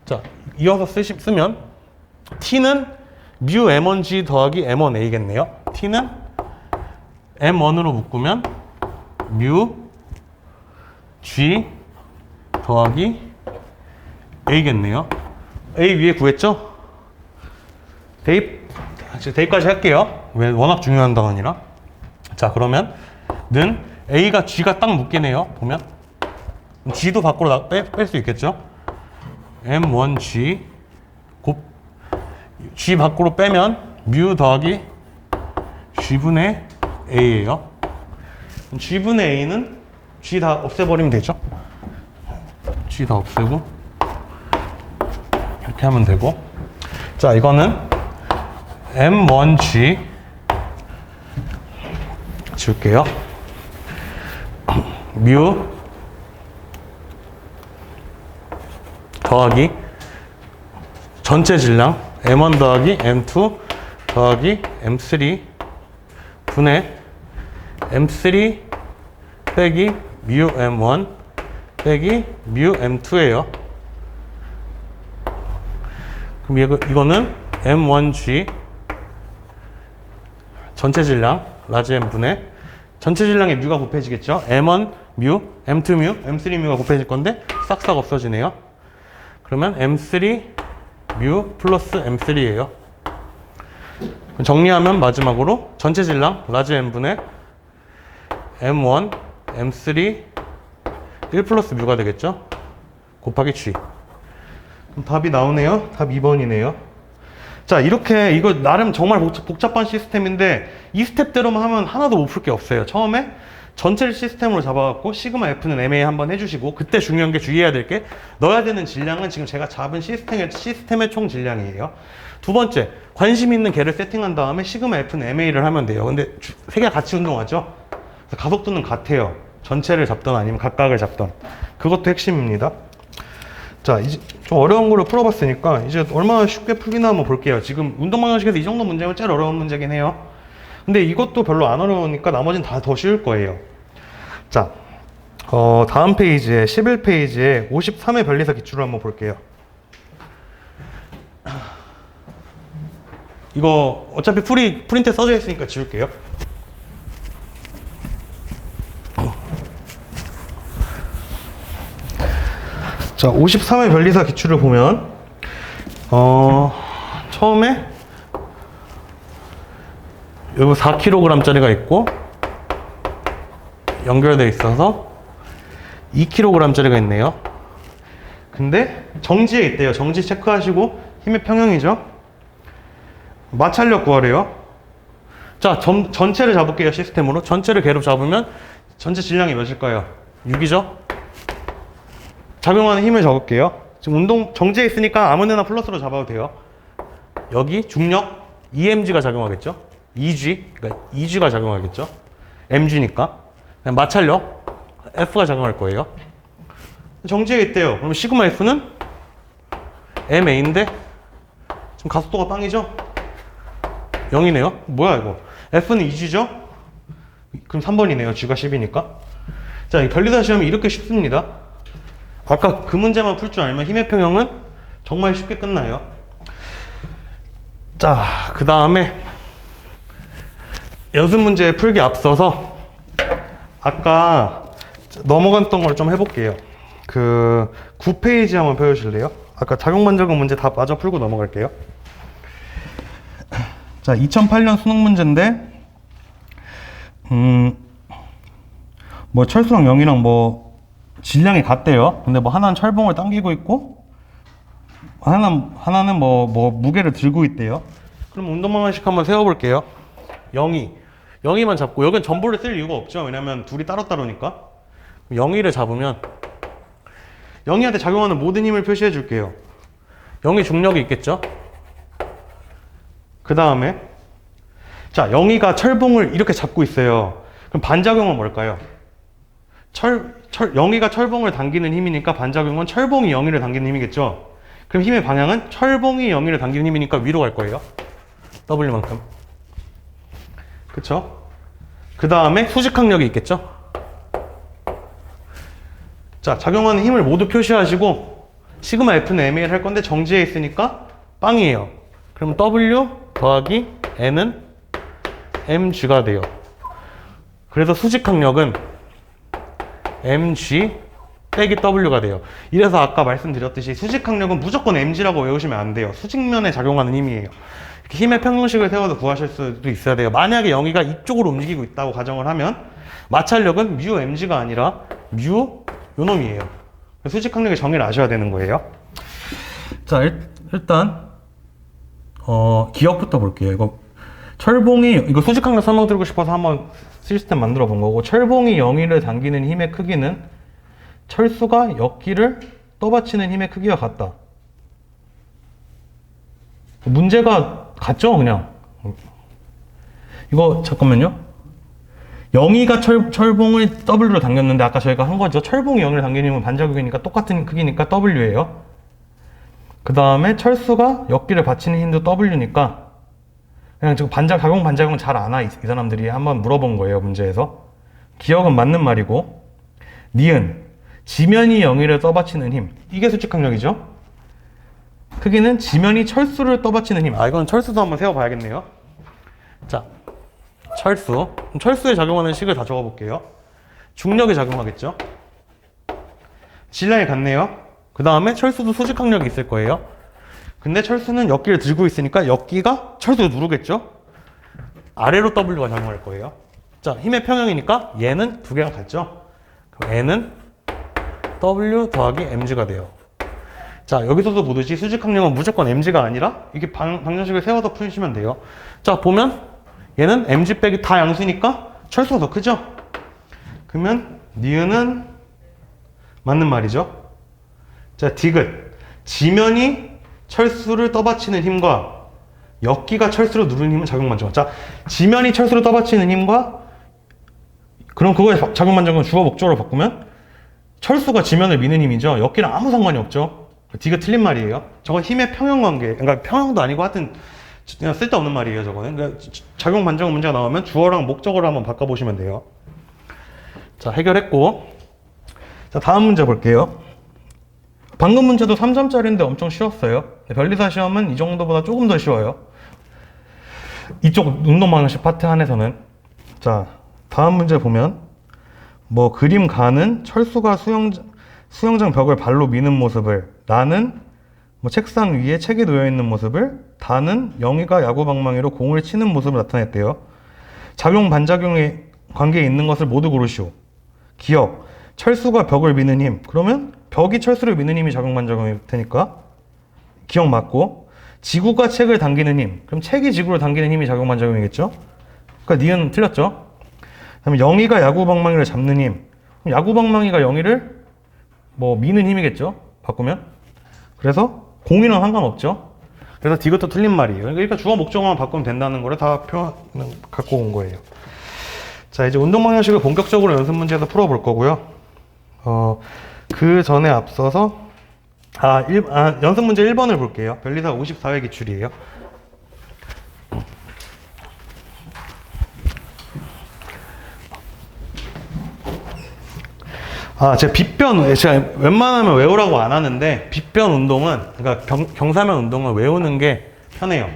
자, 이어서 쓰면, T는 뮤 M1G 더하기 M1A겠네요. T는 M1으로 묶으면, 뮤 G 더하기 A겠네요. A 위에 구했죠? 대입까지 할게요. 왜? 워낙 중요한 단원이라. 자, 그러면 는 A가 G가 딱 묶이네요. 보면 G도 밖으로 뺄 수 있겠죠? M1G G 밖으로 빼면 뮤 더하기 G분의 A예요. G분의 A는 G 다 없애버리면 되죠? G 다 없애고 이렇게 하면 되고, 자, 이거는 M1G 지울게요. 뮤 더하기 전체 질량 M1 더하기 M2 더하기 M3 분의 M3 빼기 뮤 M1 빼기 뮤 M2예요. 그럼 이거는 M1G 전체 질량 라지 M 분의 전체 질량에 뮤가 곱해지겠죠. M1 뮤, M2 뮤, M3 뮤가 곱해질 건데 싹싹 없어지네요. 그러면 M3 뮤 플러스 M3예요. 정리하면 마지막으로 전체 질량 라지 M 분의 M1, M3, 1 플러스 뮤가 되겠죠? 곱하기 G. 그럼 답이 나오네요. 답 2번이네요. 자, 이렇게 이거 나름 정말 복잡한 시스템인데 이 스텝대로만 하면 하나도 못 풀 게 없어요. 처음에 전체를 시스템으로 잡아갖고 시그마 F는 MA 한번 해주시고, 그때 중요한 게 주의해야 될 게 넣어야 되는 질량은 지금 제가 잡은 시스템의 총 질량이에요. 두 번째, 관심 있는 개를 세팅한 다음에 시그마 F는 MA를 하면 돼요. 근데 세 개 같이 운동하죠? 그래서 가속도는 같아요. 전체를 잡던 아니면 각각을 잡던. 그것도 핵심입니다. 자, 이제 좀 어려운 거를 풀어봤으니까 이제 얼마나 쉽게 풀리나 한번 볼게요. 지금 운동방정식에서 이 정도 문제면 제일 어려운 문제긴 해요. 근데 이것도 별로 안 어려우니까 나머지는 다 더 쉬울 거예요. 자, 다음 페이지에 11페이지에 53의 변리사 기출을 한번 볼게요. 이거 어차피 프린트에 써져 있으니까 지울게요. 자, 53의 변리사 기출을 보면 처음에 여기 4kg짜리가 있고 연결되어 있어서 2kg짜리가 있네요. 근데 정지에 있대요. 정지 체크하시고 힘의 평형이죠. 마찰력 구하래요. 자, 전체를 잡을게요. 시스템으로 전체를 개로 잡으면 전체 질량이 몇일까요? 6이죠. 작용하는 힘을 적을게요. 지금 운동 정지에 있으니까 아무데나 플러스로 잡아도 돼요. 여기 중력 EMG가 작용하겠죠. EG, 그러니까 EG가 작용하겠죠. MG니까. 마찰력 F가 작용할 거예요. 정지에 있대요. 그럼 시그마 F는 MA인데 지금 가속도가 빵이죠. 0이네요. 뭐야 이거? F는 EG죠. 그럼 3번이네요. G가 10이니까. 자, 이 변리사 시험이 이렇게 쉽습니다. 아까 그 문제만 풀 줄 알면 힘의 평형은 정말 쉽게 끝나요. 자, 그 다음에 연습 문제 풀기 앞서서 아까 넘어갔던 걸 좀 해볼게요. 그 9페이지 한번 펴주실래요? 아까 작용반작용 문제 다 마저 풀고 넘어갈게요. 자, 2008년 수능 문제인데 뭐 철수랑 0이랑 뭐 질량이 같대요. 근데 뭐 하나는 철봉을 당기고 있고 하나는 뭐 무게를 들고 있대요. 그럼 운동방식식 한번 세워볼게요. 0이만 잡고, 여긴 전부를 쓸 이유가 없죠. 왜냐면 둘이 따로따로니까. 0이를 잡으면 0이한테 작용하는 모든 힘을 표시해 줄게요. 0이 중력이 있겠죠. 그 다음에 자, 영희가 철봉을 이렇게 잡고 있어요. 그럼 반작용은 뭘까요? 영희가 철봉을 당기는 힘이니까 반작용은 철봉이 영희를 당기는 힘이겠죠? 그럼 힘의 방향은 철봉이 영희를 당기는 힘이니까 위로 갈 거예요. W만큼. 그쵸? 그 다음에 수직항력이 있겠죠? 자, 작용하는 힘을 모두 표시하시고 시그마 F는 MA를 할 건데 정지해 있으니까 빵이에요. 그럼 W 더하기 N은 mg가 돼요. 그래서 수직항력은 mg 빼기 w가 돼요. 이래서 아까 말씀드렸듯이 수직항력은 무조건 mg라고 외우시면 안 돼요. 수직면에 작용하는 힘이에요. 이렇게 힘의 평형식을 세워서 구하실 수도 있어야 돼요. 만약에 영희가 이쪽으로 움직이고 있다고 가정을 하면 마찰력은 mu mg가 아니라 mu 요놈이에요. 수직항력의 정의를 아셔야 되는 거예요. 자, 일단 기억부터 볼게요. 이거 수직항력 설명드리고 싶어서 한번 시스템 만들어 본 거고, 철봉이 영희를 당기는 힘의 크기는 철수가 역기를 떠받치는 힘의 크기와 같다. 문제가 같죠, 그냥. 이거 잠깐만요. 영희가 철봉을 W로 당겼는데 아까 저희가 한 거죠. 철봉이 영희를 당기는 힘은 반작용이니까 똑같은 크기니까 W예요. 그 다음에 철수가 역기를 받치는 힘도 W니까 그냥 지금 가공 반작용 잘 아나 이 사람들이 한번 물어본 거예요, 문제에서. 기억은 맞는 말이고, 니은 지면이 영희를 떠받치는 힘, 이게 수직항력이죠. 크기는 지면이 철수를 떠받치는 힘. 이건 철수도 한번 세워봐야겠네요. 자, 철수에 작용하는 식을 다 적어볼게요. 중력에 작용하겠죠. 질량이 같네요. 그 다음에 철수도 수직항력이 있을 거예요. 근데 철수는 역기를 들고 있으니까 역기가 철수를 누르겠죠? 아래로 W가 작용할 거예요. 자, 힘의 평형이니까 얘는 두 개가 같죠? 그럼 N은 W 더하기 mg가 돼요. 자, 여기서도 보듯이 수직항력은 무조건 mg가 아니라 이렇게 방정식을 세워서 푸시면 돼요. 자, 보면 얘는 mg 빼기 다 양수니까 철수가 더 크죠? 그러면 니은은 맞는 말이죠? 자, 디귿. 지면이 철수를 떠받치는 힘과 역기가 철수를 누르는 힘은 작용반작용. 자, 지면이 철수를 떠받치는 힘과 그럼 그거의 작용반작용을 주어 목적으로 바꾸면 철수가 지면을 미는 힘이죠. 역기랑 아무 상관이 없죠. 디귿 틀린 말이에요. 저건 힘의 평형관계. 그러니까 평형도 아니고 하여튼 그냥 쓸데없는 말이에요, 저거는. 그러니까 작용반작용 문제가 나오면 주어랑 목적어로 한번 바꿔보시면 돼요. 자, 해결했고. 자, 다음 문제 볼게요. 방금 문제도 3점짜리인데 엄청 쉬웠어요. 변리사 시험은 이 정도보다 조금 더 쉬워요. 이쪽 운동방식 파트 안에서는. 자, 다음 문제 보면 뭐 그림 가는 철수가 수영장 벽을 발로 미는 모습을, 나는 뭐 책상 위에 책이 놓여 있는 모습을, 다는 영희가 야구 방망이로 공을 치는 모습을 나타냈대요. 작용 반작용의 관계에 있는 것을 모두 고르시오. 기억. 철수가 벽을 미는 힘. 그러면 벽이 철수를 미는 힘이 작용 반작용일 테니까 기억 맞고, 지구가 책을 당기는 힘. 그럼 책이 지구를 당기는 힘이 작용 반작용이겠죠? 그러니까 니은 틀렸죠? 그다음에 영희가 야구 방망이를 잡는 힘. 그럼 야구 방망이가 영희를 뭐 미는 힘이겠죠? 바꾸면. 그래서 공이랑 상관없죠? 그래서 디귿도 틀린 말이에요. 그러니까 주어 목적어만 바꾸면 된다는 거를 다 갖고 온 거예요. 자, 이제 운동 방정식을 본격적으로 연습 문제에서 풀어볼 거고요. 그 전에 앞서서 연습 문제 1번을 볼게요. 변리사 54회 기출이에요. 제가 웬만하면 외우라고 안 하는데, 빗변 운동은, 그러니까 경사면 운동은 외우는 게 편해요.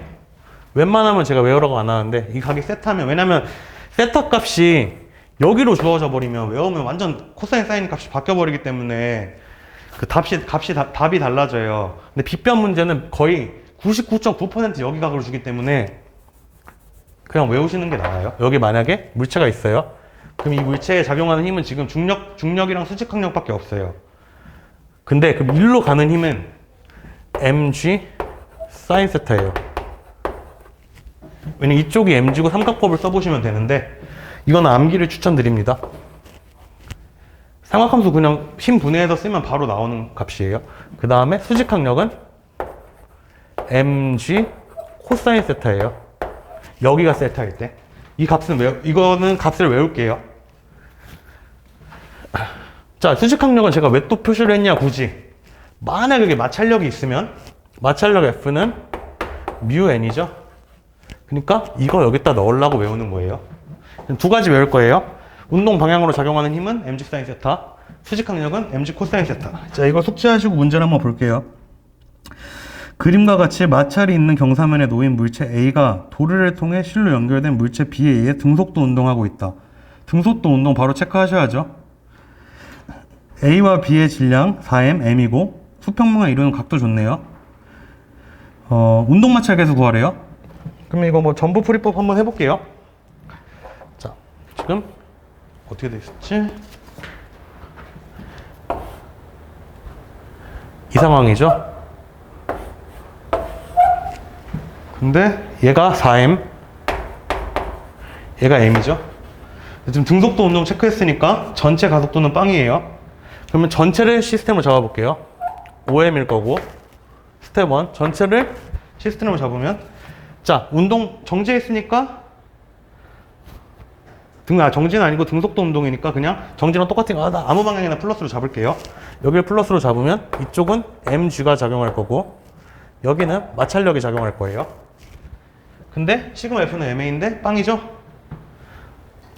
웬만하면 제가 외우라고 안 하는데, 이 각이 세타면, 왜냐면 세타 값이 여기로 주어져 버리면 외우면 완전 코사인 사인 값이 바뀌어 버리기 때문에 그 답이 달라져요. 근데 빗변 문제는 거의 99.9% 여기 각으로 주기 때문에 그냥 외우시는 게 나아요. 여기 만약에 물체가 있어요. 그럼 이 물체에 작용하는 힘은 지금 중력이랑 수직항력밖에 없어요. 근데 그 일로 가는 힘은 mg 사인 세타예요. 왜냐면 이쪽이 mg고 삼각법을 써보시면 되는데, 이건 암기를 추천드립니다. 삼각함수 그냥 힘 분해해서 쓰면 바로 나오는 값이에요. 그 다음에 수직항력은 mg 코사인 세타예요. 여기가 세타일 때. 이 값은 이거는 값을 외울게요. 자, 수직항력은 제가 왜 또 표시를 했냐, 굳이. 만약에 여기 마찰력이 있으면, 마찰력 F는 mu n이죠. 그러니까 이거 여기다 넣으려고 외우는 거예요. 두 가지 외울 거예요. 운동 방향으로 작용하는 힘은 mg sin 세타, 수직항력은 mg 코사인 세타. 자, 이거 숙지하시고 문제를 한번 볼게요. 그림과 같이 마찰이 있는 경사면에 놓인 물체 A가 도르를 통해 실로 연결된 물체 B에 의해 등속도 운동하고 있다. 등속도 운동 바로 체크하셔야죠. A와 B의 질량 4m, m이고 수평망을 이루는 각도 좋네요. 운동 마찰 계수 구하래요. 그럼 이거 뭐 전부 풀이법 한번 해볼게요. 자, 지금 어떻게 돼 있었지? 이 상황이죠. 근데 얘가 4m, 얘가 m이죠. 지금 등속도 운동 체크했으니까 전체 가속도는 빵이에요. 그러면 전체를 시스템으로 잡아볼게요. 5m일 거고, 스텝 1 전체를 시스템으로 잡으면, 자, 운동 정지했으니까 정지는 아니고 등속도 운동이니까 그냥 정지랑 똑같은 거 아무 방향이나 플러스로 잡을게요. 여기를 플러스로 잡으면 이쪽은 mg가 작용할 거고, 여기는 마찰력이 작용할 거예요. 근데 시그마 F는 MA인데 빵이죠?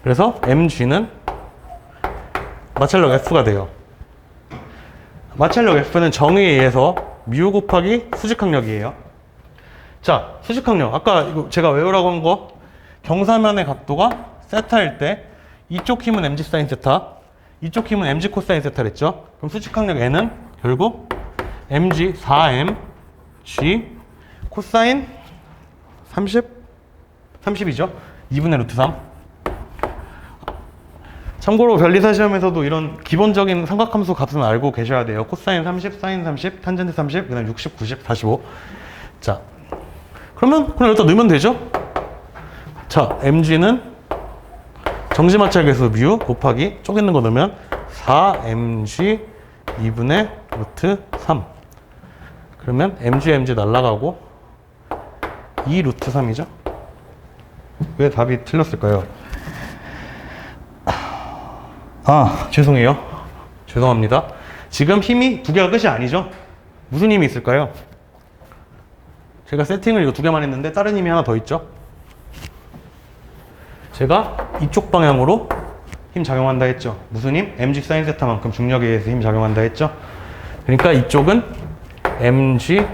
그래서 mg는 마찰력 F가 돼요. 마찰력 F는 정의에 의해서 mu 곱하기 수직항력이에요. 자, 수직항력. 아까 이거 제가 외우라고 한 거, 경사면의 각도가 세타일 때 이쪽 힘은 mg sin 세타, 이쪽 힘은 mg 코사인 세타랬죠? 그럼 수직항력 N은 결국 mg 4m g 코사인 30이죠? 2분의 루트 3. 참고로 변리사 시험에서도 이런 기본적인 삼각함수 값은 알고 계셔야 돼요. 코사인 30, 사인 30, 탄젠트 30, 그 다음에 60, 90, 45. 자, 그러면 그냥 일단 넣으면 되죠? 자, mg는 정지마찰 계수 mu 곱하기 쪼개는 거 넣으면 4mg 2분의 루트 3. 그러면 mg 날라가고 2 루트 3이죠? 왜 답이 틀렸을까요? 죄송해요. 죄송합니다. 지금 힘이 두 개가 끝이 아니죠? 무슨 힘이 있을까요? 제가 세팅을 이거 두 개만 했는데 다른 힘이 하나 더 있죠? 제가 이쪽 방향으로 힘 작용한다 했죠? 무슨 힘? mg sin 세타만큼 중력에 의해서 힘 작용한다 했죠? 그러니까 이쪽은 mg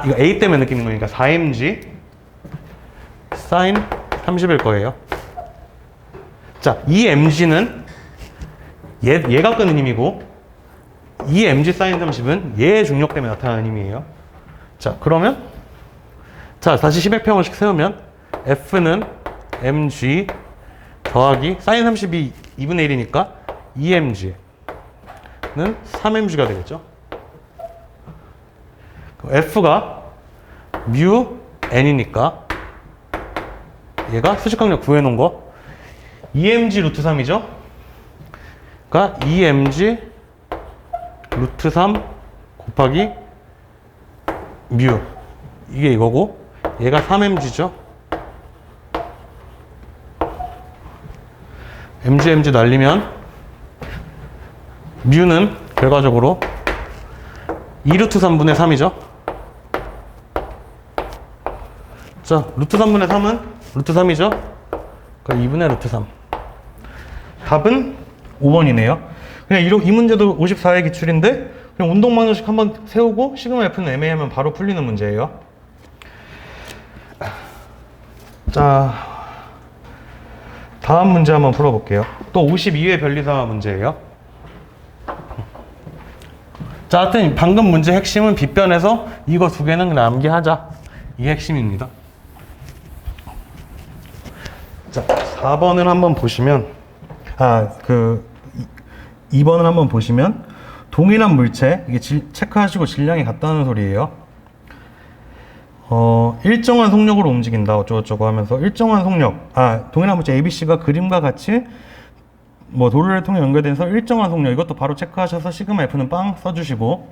이거 A 때문에 느끼는 거니까 4mg sin 30일 거예요. 자, 이 mg는 얘가 끄는 힘이고, 이 mg sin 30은 얘의 중력 때문에 나타나는 힘이에요. 자, 그러면 자, 다시 10회평원씩 세우면 F는 mg 더하기 sin 30이 2분의 1이니까 2mg는 3mg가 되겠죠. F가 mu n이니까 얘가 수직항력 구해놓은 거 2mg 루트 3이죠. 그러니까 2mg 루트 3 곱하기 mu, 이게 이거고 얘가 3mg죠. mg 날리면 mu는 결과적으로 2 루트 3분의 3이죠. 자, 루트 3분의 3은 루트 3이죠. 그러니까 2분의 루트 3. 답은 5번이네요. 그냥 이 문제도 54회 기출인데 그냥 운동방정식 한번 세우고 시그마 F는 애매하면 바로 풀리는 문제예요. 자, 다음 문제 한번 풀어볼게요. 또 52회 변리사 문제예요. 자, 하여튼 방금 문제 핵심은 빗변에서 이거 두 개는 그냥 암기하자. 이게 핵심입니다. 자, 4번을 한번 보시면 2번을 한번 보시면 동일한 물체, 이게 체크하시고 질량이 같다는 소리예요. 일정한 속력으로 움직인다 어쩌고저쩌고 하면서 일정한 속력, 동일한 물체 ABC가 그림과 같이 뭐 도르를 통해 연결돼서 일정한 속력, 이것도 바로 체크하셔서 시그마 F는 빵 써주시고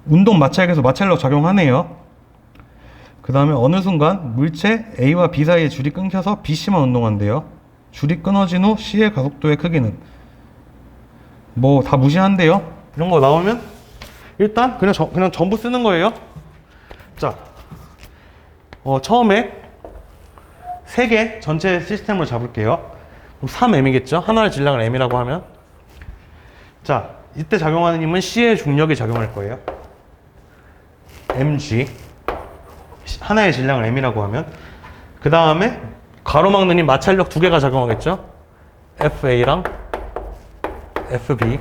운동 마찰계수 마찰력 작용하네요. 그 그 다음에 어느 순간 물체 A와 B 사이의 줄이 끊겨서 BC만 운동한대요. 줄이 끊어진 후 C의 가속도의 크기는? 뭐 다 무시한대요. 이런 거 나오면 일단 그냥 전부 쓰는 거예요. 자, 처음에 3개 전체 시스템으로 잡을게요. 그럼 3m이겠죠? 하나의 질량을 m이라고 하면, 자, 이때 작용하는 힘은 C의 중력이 작용할 거예요. mg, 하나의 질량을 m이라고 하면, 그 다음에 가로막는 힘 마찰력 2개가 작용하겠죠? FA랑 FB.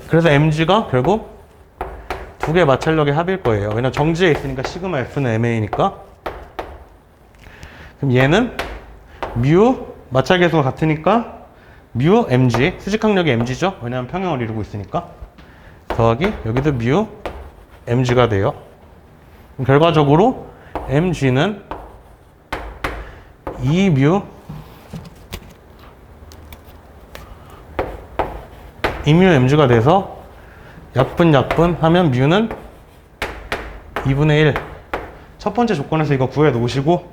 그래서 mg가 결국 2개 마찰력의 합일 거예요. 왜냐면 정지에 있으니까 시그마 F는 MA니까. 그럼 얘는 뮤, 마찰 계수가 같으니까 뮤 mg, 수직항력이 mg죠? 왜냐면 평형을 이루고 있으니까. 더하기 여기도 뮤 mg가 돼요. 그럼 결과적으로 mg는 2뮤 2뮤 mg가 돼서 약분 하면 뮤는 2분의 1. 첫 번째 조건에서 이거 구해 놓으시고,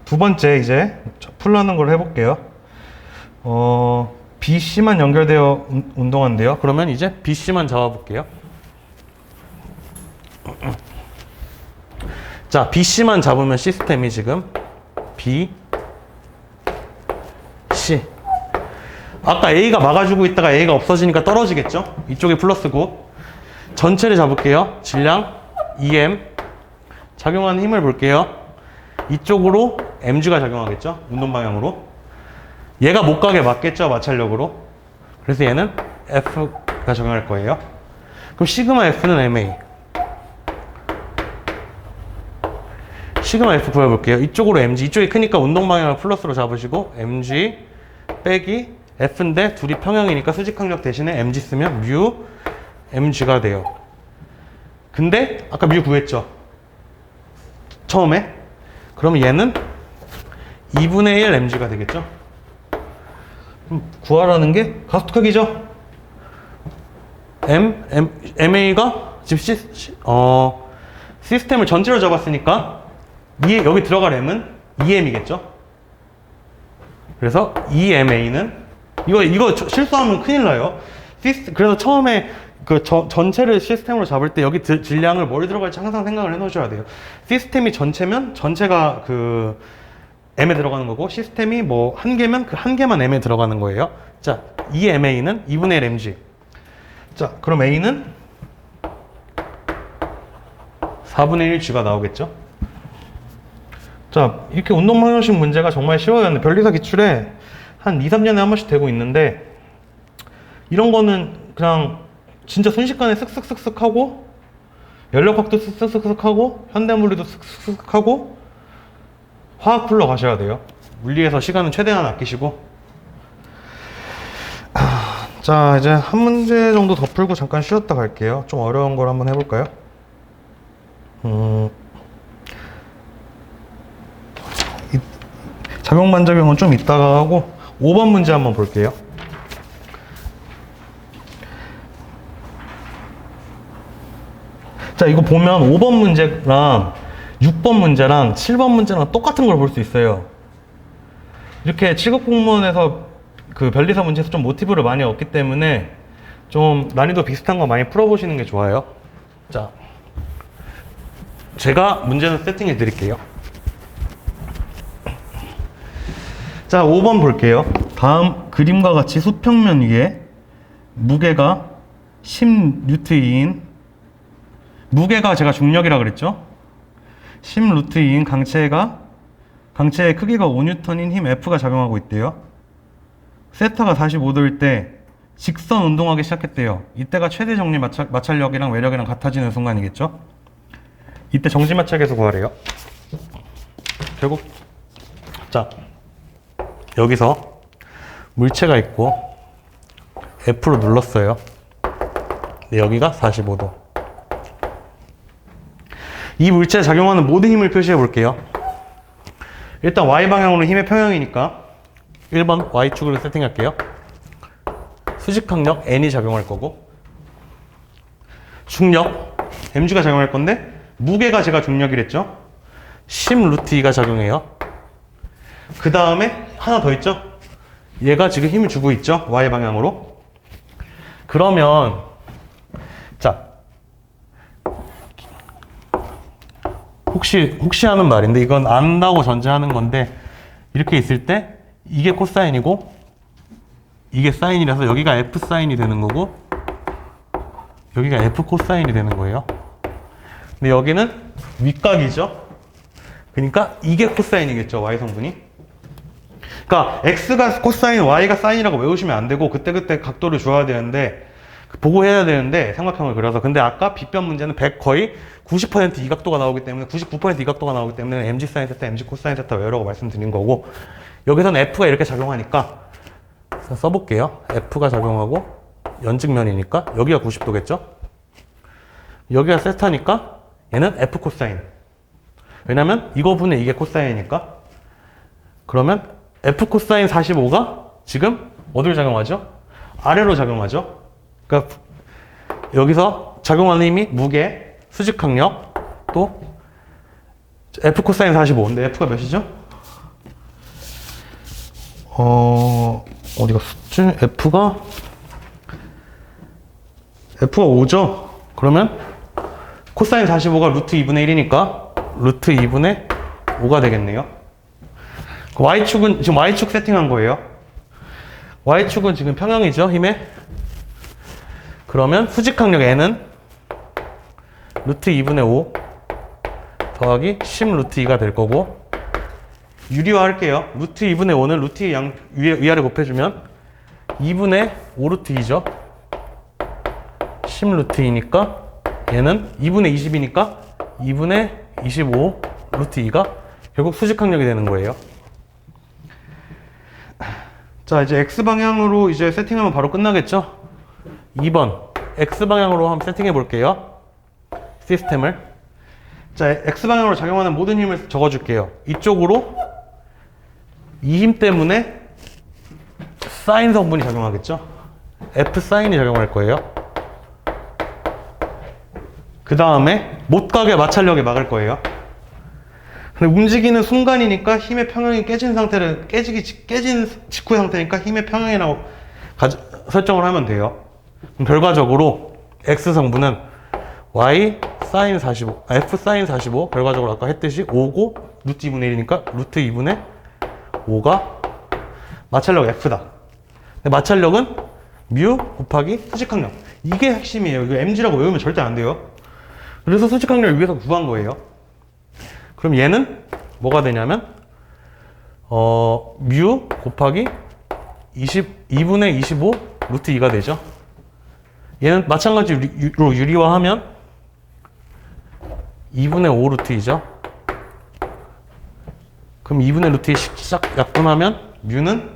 두 번째 이제 풀라는 걸 해볼게요. BC만 연결되어 운동한대요. 그러면 이제 BC만 잡아볼게요. 자, BC만 잡으면 시스템이 지금 B, C. 아까 A가 막아주고 있다가 A가 없어지니까 떨어지겠죠? 이쪽이 플러스고. 전체를 잡을게요. 질량 EM. 작용하는 힘을 볼게요. 이쪽으로 mg가 작용하겠죠? 운동 방향으로. 얘가 못 가게 막겠죠? 마찰력으로. 그래서 얘는 F가 작용할 거예요. 그럼 시그마 F는 MA. 시그마 F 구해볼게요. 이쪽으로 mg. 이쪽이 크니까 운동 방향을 플러스로 잡으시고 mg 빼기 F인데 둘이 평형이니까 수직항력 대신에 mg 쓰면 뮤 mg가 돼요. 근데 아까 뮤 구했죠? 처음에. 그러면 얘는 2분의 1 mg가 되겠죠? 그럼 구하라는 게 가속도 크기죠? MA가 지금 시스템을 전체로 잡았으니까 여기 들어갈 M은 2M이겠죠? 그래서 2MA는 이거 실수하면 큰일 나요. 그래서 처음에 전체를 시스템으로 잡을 때 여기 질량을 뭘 들어갈지 항상 생각을 해 놓으셔야 돼요. 시스템이 전체면 전체가 M에 들어가는 거고, 시스템이 뭐 한 개면 그 한 개만 M에 들어가는 거예요. 자, 이 MA는 2분의 1 mg. 자, 그럼 A는 4분의 1 g가 나오겠죠? 자, 이렇게 운동방정식 문제가 정말 쉬워요. 변리사 기출에 한 2, 3년에 한 번씩 되고 있는데, 이런 거는 그냥 진짜 순식간에 쓱쓱쓱쓱 하고, 연력학도 쓱쓱쓱쓱 하고, 현대물리도 쓱쓱쓱 하고, 화학풀로 가셔야 돼요. 물리에서 시간은 최대한 아끼시고. 자, 이제 한 문제 정도 더 풀고 잠깐 쉬었다 갈게요. 좀 어려운 걸 한번 해볼까요? 작용 반작용은 좀 이따가 하고 5번 문제 한번 볼게요. 자, 이거 보면 5번 문제랑 6번 문제랑 7번 문제랑 똑같은 걸 볼 수 있어요. 이렇게 7급 공무원에서 그 변리사 문제에서 좀 모티브를 많이 얻기 때문에 좀 난이도 비슷한 거 많이 풀어보시는 게 좋아요. 자, 제가 문제는 세팅해 드릴게요. 자, 5번 볼게요. 다음 그림과 같이 수평면 위에 무게가 10N인, 무게가 제가 중력이라 그랬죠? 10루트인 강체의 크기가 5N인 힘 F가 작용하고 있대요. 세타가 45도일 때 직선 운동하기 시작했대요. 이때가 최대 정리 마찰력이랑 외력이랑 같아지는 순간이겠죠? 이때 정지 마찰계수 구하래요. 결국 자, 여기서 물체가 있고 F로 눌렀어요. 근데 여기가 45도. 이 물체에 작용하는 모든 힘을 표시해 볼게요. 일단 Y방향으로 힘의 평형이니까 1번 Y축으로 세팅할게요. 수직항력 N이 작용할 거고, 중력 mg가 작용할 건데 무게가 제가 중력이랬죠. 10 루트 2가 작용해요. 그 다음에 하나 더 있죠. 얘가 지금 힘을 주고 있죠. y 방향으로. 그러면 자, 혹시 하는 말인데 이건 안다고 전제하는 건데, 이렇게 있을 때 이게 코사인이고 이게 사인이라서 여기가 f 사인이 되는 거고 여기가 f 코사인이 되는 거예요. 근데 여기는 윗각이죠. 그러니까 이게 코사인이겠죠, y 성분이. 그러니까 x가 코사인, y가 사인이라고 외우시면 안 되고 그때그때 각도를 줘야 되는데, 보고 해야 되는데 삼각형을 그려서. 근데 아까 빗변 문제는 거의 90% 이 각도가 나오기 때문에, 99% 이 각도가 나오기 때문에 mg 사인 세타, mg 코사인 세타 외우라고 말씀드린 거고, 여기서는 f가 이렇게 작용하니까 써볼게요. f가 작용하고 연직면이니까 여기가 90도겠죠? 여기가 세타니까 얘는 f 코사인. 왜냐면 이거 분의 이게 코사인이니까. 그러면 f 코사인 45가 지금 어디로 작용하죠? 아래로 작용하죠. 그러니까 여기서 작용하는 힘이 무게, 수직항력, 또 f 코사인 45인데 f가 몇이죠? 어디 갔었지? F가 5죠? 그러면 코사인 45가 루트 2분의 1이니까 루트 2분의 5가 되겠네요. Y축은 지금 Y축 세팅한 거예요. Y축은 지금 평형이죠, 힘에. 그러면 수직항력 N은 루트 2분의 5 더하기 10 루트 2가 될 거고, 유리화 할게요. 루트 2분의 5는 루트 2 위아래 곱해주면 2분의 5 루트 2죠. 10 루트 2니까 얘는 2분의 20이니까 2분의 25 루트 2가 결국 수직항력이 되는 거예요. 자, 이제 X방향으로 이제 세팅하면 바로 끝나겠죠? 2번 X방향으로 한번 세팅해 볼게요. 시스템을. 자, X방향으로 작용하는 모든 힘을 적어줄게요. 이쪽으로 이 힘 때문에 사인 성분이 작용하겠죠? F 사인이 작용할 거예요. 그 다음에 못 가게 마찰력에 막을 거예요. 근데 움직이는 순간이니까 힘의 평형이 깨진 상태를, 깨진 직후의 상태니까 힘의 평형이라고 설정을 하면 돼요. 그럼 결과적으로 X 성분은 Y 사인 45, F 사인 45, 결과적으로 아까 했듯이 5고 루트 2분의 1이니까 루트 2분의 5가 마찰력 F다. 근데 마찰력은 뮤 곱하기 수직항력. 이게 핵심이에요. 이거 mg라고 외우면 절대 안 돼요. 그래서 수직항력을 위해서 구한 거예요. 그럼 얘는 뭐가 되냐면 뮤 곱하기 2분의 25 루트 2가 되죠. 얘는 마찬가지로 유리화하면 2분의 5 루트 2죠. 그럼 2분의 루트 2 싹 약분하면 뮤는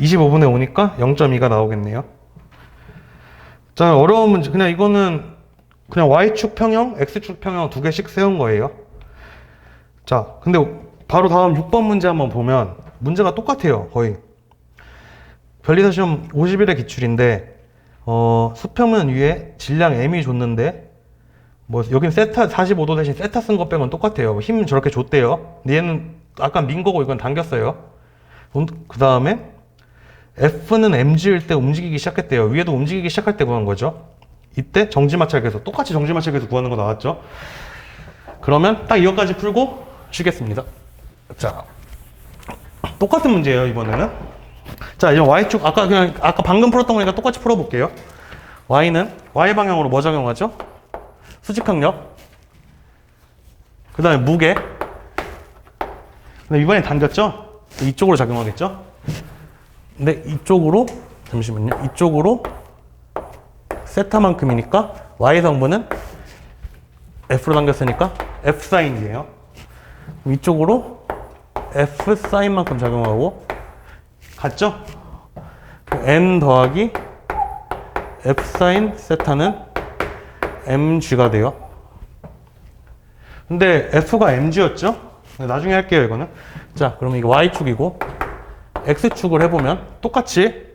25분의 5니까 0.2가 나오겠네요. 자, 어려운 문제. 그냥 이거는 그냥 Y축 평형, X축 평형 두 개씩 세운 거예요. 자, 근데 바로 다음 6번 문제 한번 보면 문제가 똑같아요, 거의. 변리사 시험 50일의 기출인데, 수평면 위에 질량 M이 줬는데, 뭐, 여긴 세타, 45도 대신 세타 쓴 것 빼고는 똑같아요. 힘 저렇게 줬대요. 근데 얘는 아까 민 거고 이건 당겼어요. 그 다음에, F는 mg일 때 움직이기 시작했대요. 위에도 움직이기 시작할 때 구한 거죠. 이때 정지마찰계수, 똑같이 정지마찰계수 구하는 거 나왔죠. 그러면 딱 이것까지 풀고 쉬겠습니다. 자, 똑같은 문제예요, 이번에는. 자, 이제 Y축, 아까 방금 풀었던 거니까 똑같이 풀어볼게요. Y는 Y 방향으로 뭐 작용하죠? 수직항력. 그 다음에 무게. 근데 이번에 당겼죠? 이쪽으로 작용하겠죠? 근데 이쪽으로, 잠시만요. 이쪽으로 세타만큼이니까 Y 성분은 F로 당겼으니까 F 사인이에요. 이쪽으로 F 사인만큼 작용하고 같죠? N 더하기 F 사인 세타는 mg가 돼요. 근데 F가 mg였죠? 나중에 할게요, 이거는. 자, 그러면 이거 Y축이고 X축을 해보면 똑같이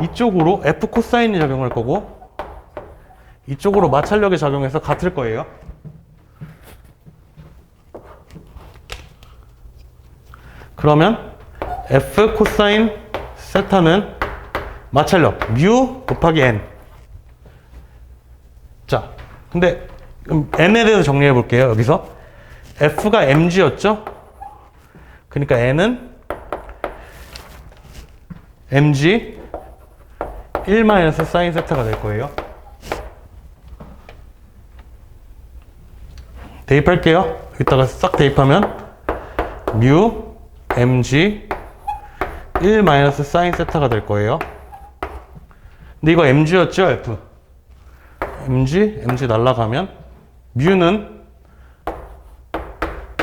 이쪽으로 F 코사인이 작용할 거고 이쪽으로 마찰력이 작용해서 같을 거예요. 그러면 F 코사인 세타는 마찰력 μ 곱하기 n. 자, 근데 n에 대해서 정리해 볼게요. 여기서 F가 mg였죠? 그러니까 n은 mg 1 마이너스 사인 세타가 될 거예요. 대입할게요. 이따가 싹 대입하면 μ mg 1 마이너스 사인 세타가 될 거예요. 근데 이거 mg였죠, f. mg 날라가면 μ는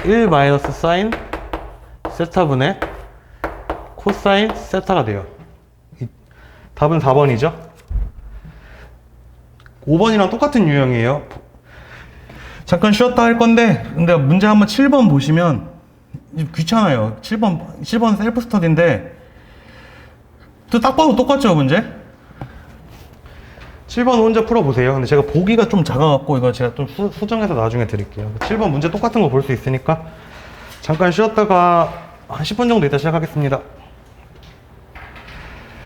1 마이너스 사인 세타분의 코사인 세타가 돼요. 답은 4번이죠. 5번이랑 똑같은 유형이에요. 잠깐 쉬었다 할 건데, 근데 문제 한번 7번 보시면 귀찮아요. 7번 셀프 스터디인데 또 딱 봐도 똑같죠, 문제? 7번 혼자 풀어보세요. 근데 제가 보기가 좀 작아갖고 이거 제가 좀 수정해서 나중에 드릴게요. 7번 문제 똑같은 거 볼 수 있으니까 잠깐 쉬었다가 한 10분 정도 있다 시작하겠습니다.